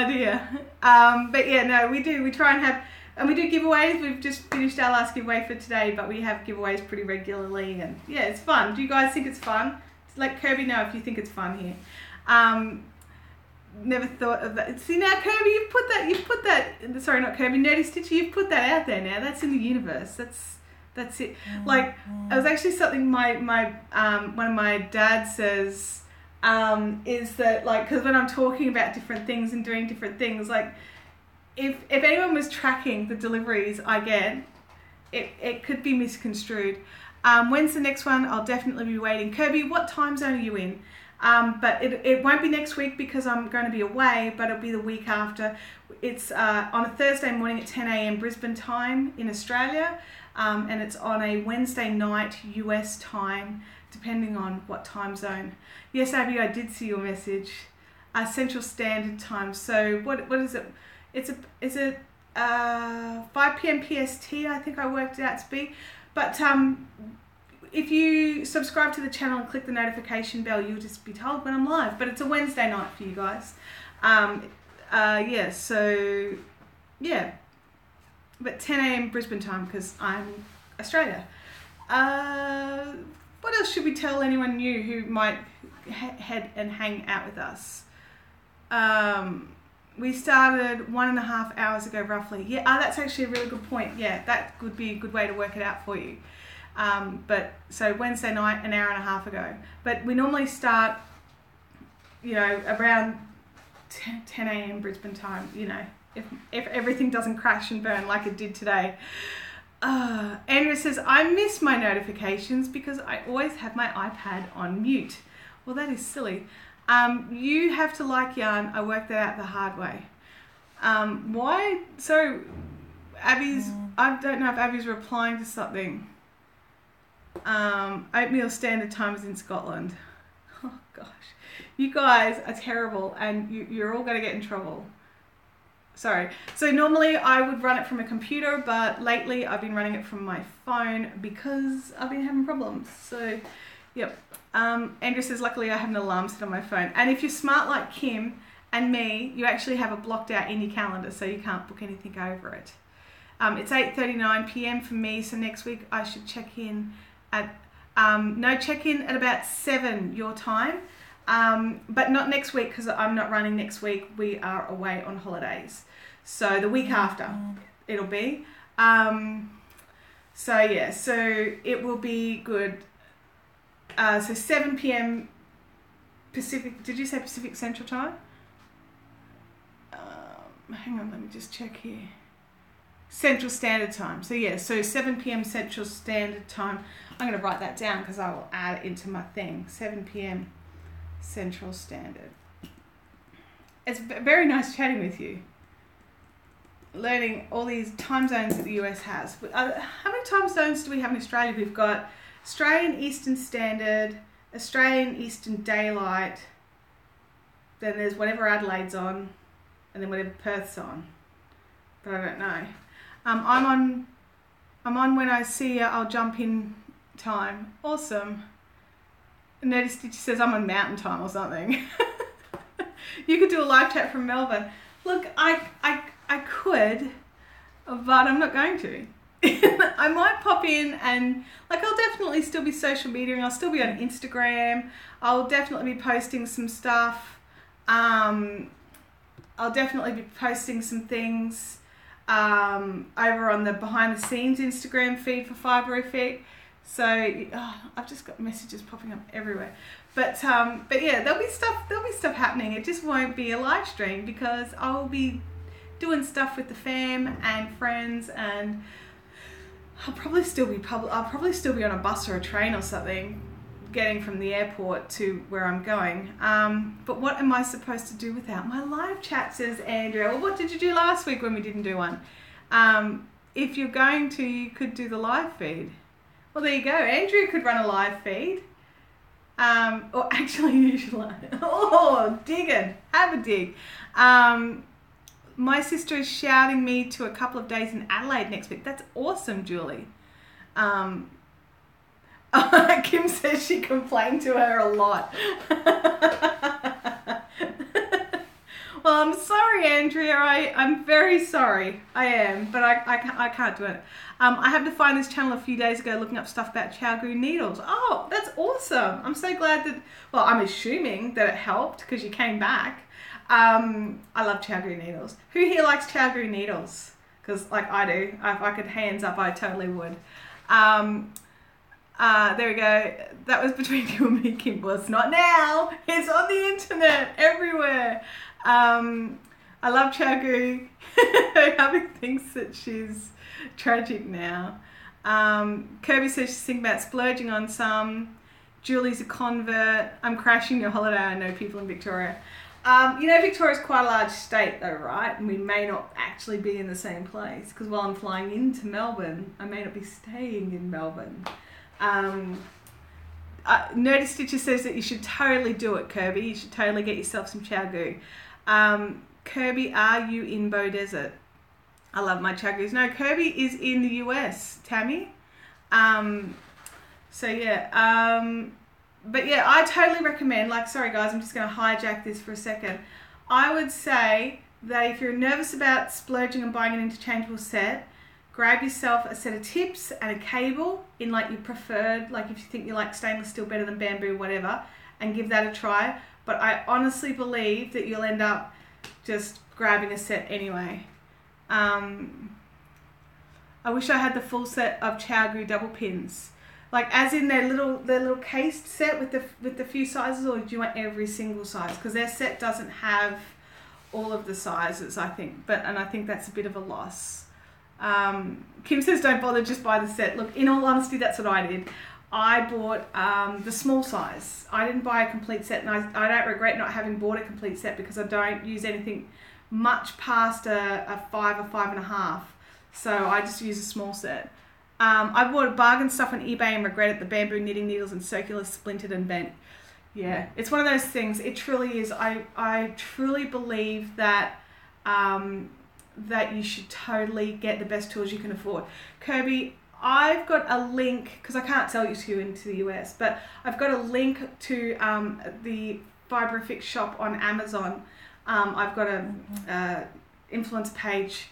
dear. But yeah, no, we do. We try and have, and we do giveaways. We've just finished our last giveaway for today, but we have giveaways pretty regularly, and yeah, it's fun. Do you guys think it's fun? Let Kirby know if you think it's fun here. Never thought of that. See now, Kirby, you've put that, sorry, not Kirby, Nerdy Stitcher, you've put that out there now. That's in the universe. That's it. Like, it was actually something my one of my dad says, is that, like, because when I'm talking about different things and doing different things, like, if anyone was tracking the deliveries I get, it could be misconstrued. When's the next one? I'll definitely be waiting. Kirby, what time zone are you in? But it won't be next week because I'm going to be away, but it'll be the week after. It's on a Thursday morning at 10 a.m. Brisbane time in Australia, and it's on a Wednesday night US time, depending on what time zone. Yes, Abby, I did see your message. Central Standard Time. So what is it? Is it 5 p.m. PST? I think I worked it out to be. But if you subscribe to the channel and click the notification bell, you'll just be told when I'm live. But it's a Wednesday night for you guys. Yeah, so, yeah. But 10 a.m. Brisbane time because I'm Australia. What else should we tell anyone new who might head and hang out with us? We started 1.5 hours ago, roughly. Yeah, that's actually a really good point. Yeah, that would be a good way to work it out for you. But so Wednesday night, an hour and a half ago. But we normally start, you know, around 10 a.m. Brisbane time, you know, if everything doesn't crash and burn like it did today. Andrea says, I miss my notifications because I always have my iPad on mute. Well, that is silly. You have to like yarn. I worked that out the hard way. Why? So, Abby's, I don't know if Abby's replying to something. Oatmeal Standard Time is in Scotland. Oh, gosh. You guys are terrible and you're all going to get in trouble. Sorry. So normally I would run it from a computer, but lately I've been running it from my phone because I've been having problems. So, yep. Andrew says, luckily I have an alarm set on my phone. And if you're smart like Kim and me, you actually have it blocked out in your calendar so you can't book anything over it. It's 8:39 p.m. for me, so next week I should check in at, check in at about 7 your time. But not next week because I'm not running next week. We are away on holidays. So the week after it'll be. So yeah, so it will be good. So 7 p.m. Pacific, did you say Pacific Central Time? Hang on, let me just check here. Central Standard Time. So yeah, so 7 p.m. Central Standard Time. I'm going to write that down because I will add it into my thing. 7 p.m. Central Standard. It's very nice chatting with you. Learning all these time zones that the US has. How many time zones do we have in Australia? We've got Australian Eastern Standard, Australian Eastern Daylight, then there's whatever Adelaide's on, and then whatever Perth's on. But I don't know. I'm on when I see you, I'll jump in time. Awesome. Nerdy Stitch says I'm on mountain time or something. You could do a live chat from Melbourne. Look, I could, but I'm not going to. I might pop in and, like, I'll definitely still be social media. I'll still be on Instagram. I'll definitely be posting some stuff. I'll definitely be posting some things over on the behind the scenes Instagram feed for Fiberific. So I've just got messages popping up everywhere. But yeah, there'll be stuff happening. It just won't be a live stream because I'll be doing stuff with the fam and friends, and I'll probably still be on a bus or a train or something, getting from the airport to where I'm going. But what am I supposed to do without my live chat, says Andrea. Well, what did you do last week when we didn't do one? If you're going to, you could do the live feed. Well, there you go. Andrea could run a live feed. Or actually, usually. Oh, digging. Have a dig. My sister is shouting me to a couple of days in Adelaide next week. That's awesome, Julie. Kim says she complained to her a lot. Well, I'm sorry, Andrea. I'm very sorry. I am, but I can't do it. I had to find this channel a few days ago looking up stuff about ChowGoo needles. Oh, that's awesome. I'm so glad that, well, I'm assuming that it helped because you came back. I love ChowGoo needles. Who here likes ChowGoo needles? Because like I do. If I could hands up, I totally would. There we go. That was between you and me, Kim. Well, it's not now. It's on the internet everywhere. I love ChowGoo. Hubby thinks that she's tragic now. Kirby says she's thinking about splurging on some. Julie's a convert. I'm crashing your holiday. I know people in Victoria. You know, Victoria's quite a large state though, right? And we may not actually be in the same place because while I'm flying into Melbourne, I may not be staying in Melbourne. Nerdy Stitcher says that you should totally do it, Kirby. You should totally get yourself some ChowGoo. Kirby, are you in Bow Desert? I love my ChowGoos. No, Kirby is in the US, Tammy. So yeah, but yeah, I totally recommend, like, sorry guys, I'm just going to hijack this for a second. I would say that if you're nervous about splurging and buying an interchangeable set, grab yourself a set of tips and a cable in like your preferred, like if you think you like stainless steel better than bamboo, whatever, and give that a try. But I honestly believe that you'll end up just grabbing a set anyway. I wish I had the full set of ChowGoo double pins. Like as in their little cased set with the few sizes, or do you want every single size? Because their set doesn't have all of the sizes, I think. And I think that's a bit of a loss. Kim says don't bother, just buy the set. Look, in all honesty, that's what I did. I bought the small size. I didn't buy a complete set, and I don't regret not having bought a complete set because I don't use anything much past a 5 or 5.5. So I just use a small set. I bought bargain stuff on eBay and regret it. The bamboo knitting needles and circular splintered and bent. Yeah, it's one of those things. It truly is. I truly believe that that you should totally get the best tools you can afford. Kirby, I've got a link, because I can't sell you to into the US, but I've got a link to the Fiberific shop on Amazon. I've got a influencer page,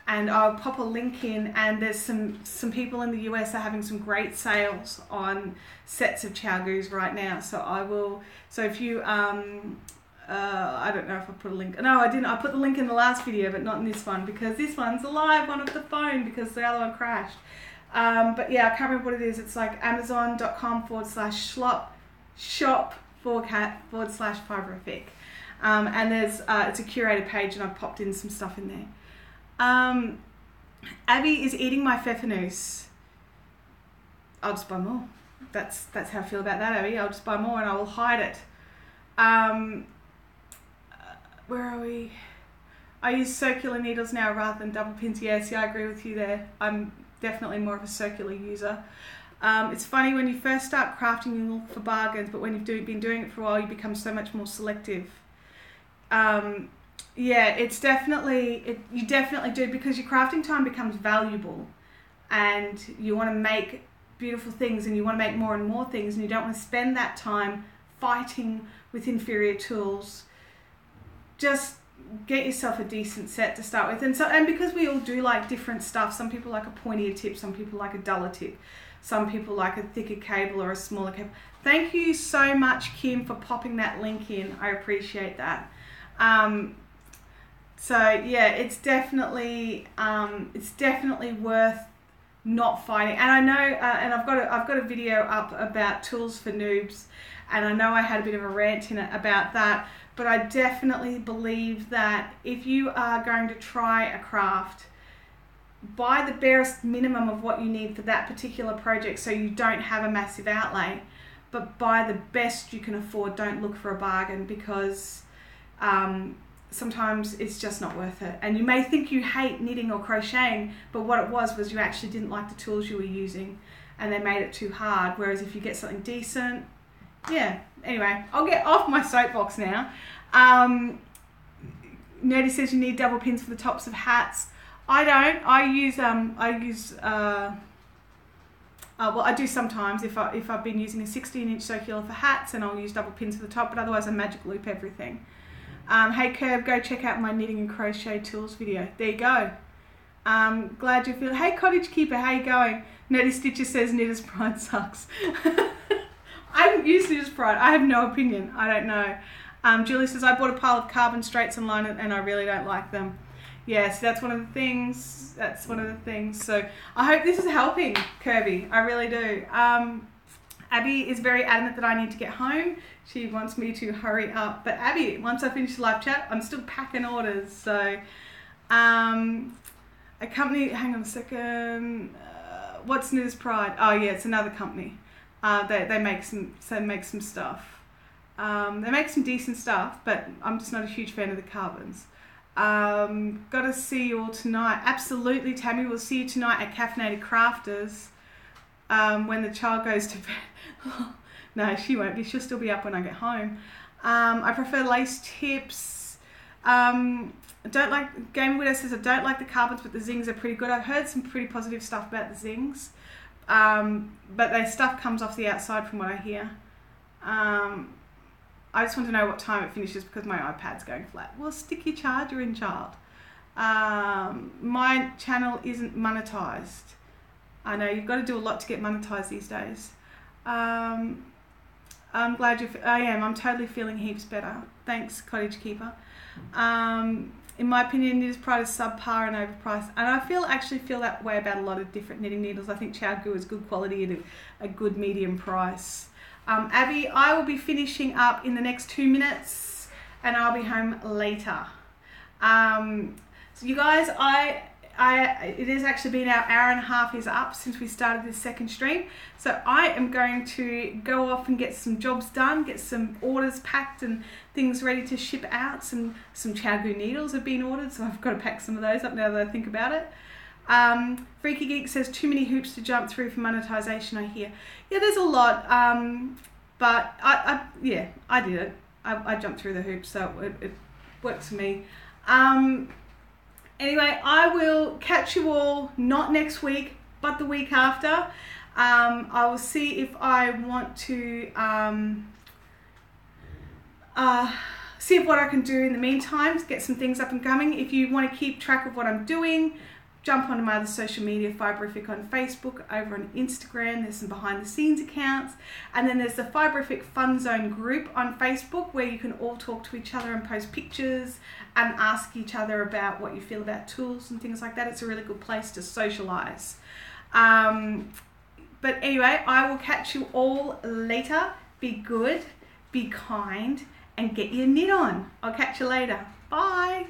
and I'll pop a link in, and there's some people in the US are having some great sales on sets of ChowGoos right now. So I will, so if you, I don't know if I put a link. No, I didn't. I put the link in the last video, but not in this one, because this one's a live one of the phone because the other one crashed. But yeah, I can't remember what it is. It's like amazon.com/shop/Fiberific. And there's, it's a curated page, and I've popped in some stuff in there. Abby is eating my pfeffernusse. I'll just buy more. That's how I feel about that, Abby. I'll just buy more and I will hide it. Where are we? I use circular needles now rather than double pins. Yes, yeah, I agree with you there. I'm definitely more of a circular user. It's funny, when you first start crafting, you look for bargains, but when you've been doing it for a while, you become so much more selective. Yeah, it's definitely, you definitely do, because your crafting time becomes valuable, and you want to make beautiful things, and you want to make more and more things, and you don't want to spend that time fighting with inferior tools. Just get yourself a decent set to start with. And because we all do like different stuff, some people like a pointier tip, some people like a duller tip, some people like a thicker cable or a smaller cable. Thank you so much, Kim, for popping that link in. I appreciate that. So yeah, it's definitely worth not fighting. And I know, and I've got a video up about tools for noobs, and I know I had a bit of a rant in it about that. But I definitely believe that if you are going to try a craft, buy the barest minimum of what you need for that particular project, so you don't have a massive outlay, but buy the best you can afford. Don't look for a bargain, because sometimes it's just not worth it. And you may think you hate knitting or crocheting, but what it was you actually didn't like the tools you were using, and they made it too hard. Whereas if you get something decent, yeah. Anyway, I'll get off my soapbox now. Nerdy says you need double pins for the tops of hats. I don't. I use Well, I do sometimes if I've been using a 16-inch circular for hats, and I'll use double pins for the top, but otherwise I magic loop everything. Hey Curve, go check out my knitting and crochet tools video. There you go. Glad you feel. Hey Cottage Keeper, how you going? Nettie Stitcher says Knitter's Pride sucks. I haven't used Knitter's Pride. I have no opinion. I don't know. Julie says I bought a pile of carbon straights online and I really don't like them. Yes, that's one of the things. That's one of the things. So I hope this is helping, Kirby. I really do. Abby is very adamant that I need to get home. She wants me to hurry up. But Abby, once I finish the live chat, I'm still packing orders. So, a company, hang on a second. What's Knitter's Pride? Oh yeah, it's another company. They make some stuff. They make some decent stuff, but I'm just not a huge fan of the carbons. Gotta see you all tonight. Absolutely, Tammy. We'll see you tonight at Caffeinated Crafters when the child goes to bed. No, she won't be. She'll still be up when I get home. I prefer lace tips. Don't like, Game Widow says I don't like the carbons, but the zings are pretty good. I've heard some pretty positive stuff about the zings, but their stuff comes off the outside from what I hear. I just want to know what time it finishes because my iPad's going flat. Well, stick your charger in, child. My channel isn't monetized. I know you've got to do a lot to get monetized these days. I'm glad I am. I'm totally feeling heaps better. Thanks, Cottage Keeper. In my opinion, Knitter's Pride is subpar and overpriced, and I actually feel that way about a lot of different knitting needles. I think Chowgu is good quality at a good medium price. Abby, I will be finishing up in the next 2 minutes, and I'll be home later. So you guys, it has actually been our hour and a half is up since we started this second stream. So I am going to go off and get some jobs done, get some orders packed and things ready to ship out. Some Chowgu needles have been ordered, so I've got to pack some of those up now that I think about it. Freaky Geek says too many hoops to jump through for monetization, I hear. Yeah, there's a lot, but I did it. I jumped through the hoops, so it works for me. Anyway, I will catch you all not next week, but the week after. I will see if I want to see what I can do in the meantime to get some things up and coming. If you want to keep track of what I'm doing, jump onto my other social media, Fiberific on Facebook, over on Instagram. There's some behind the scenes accounts. And then there's the Fiberific Fun Zone group on Facebook where you can all talk to each other and post pictures and ask each other about what you feel about tools and things like that. It's a really good place to socialize. But anyway, I will catch you all later. Be good, be kind, and get your knit on. I'll catch you later. Bye.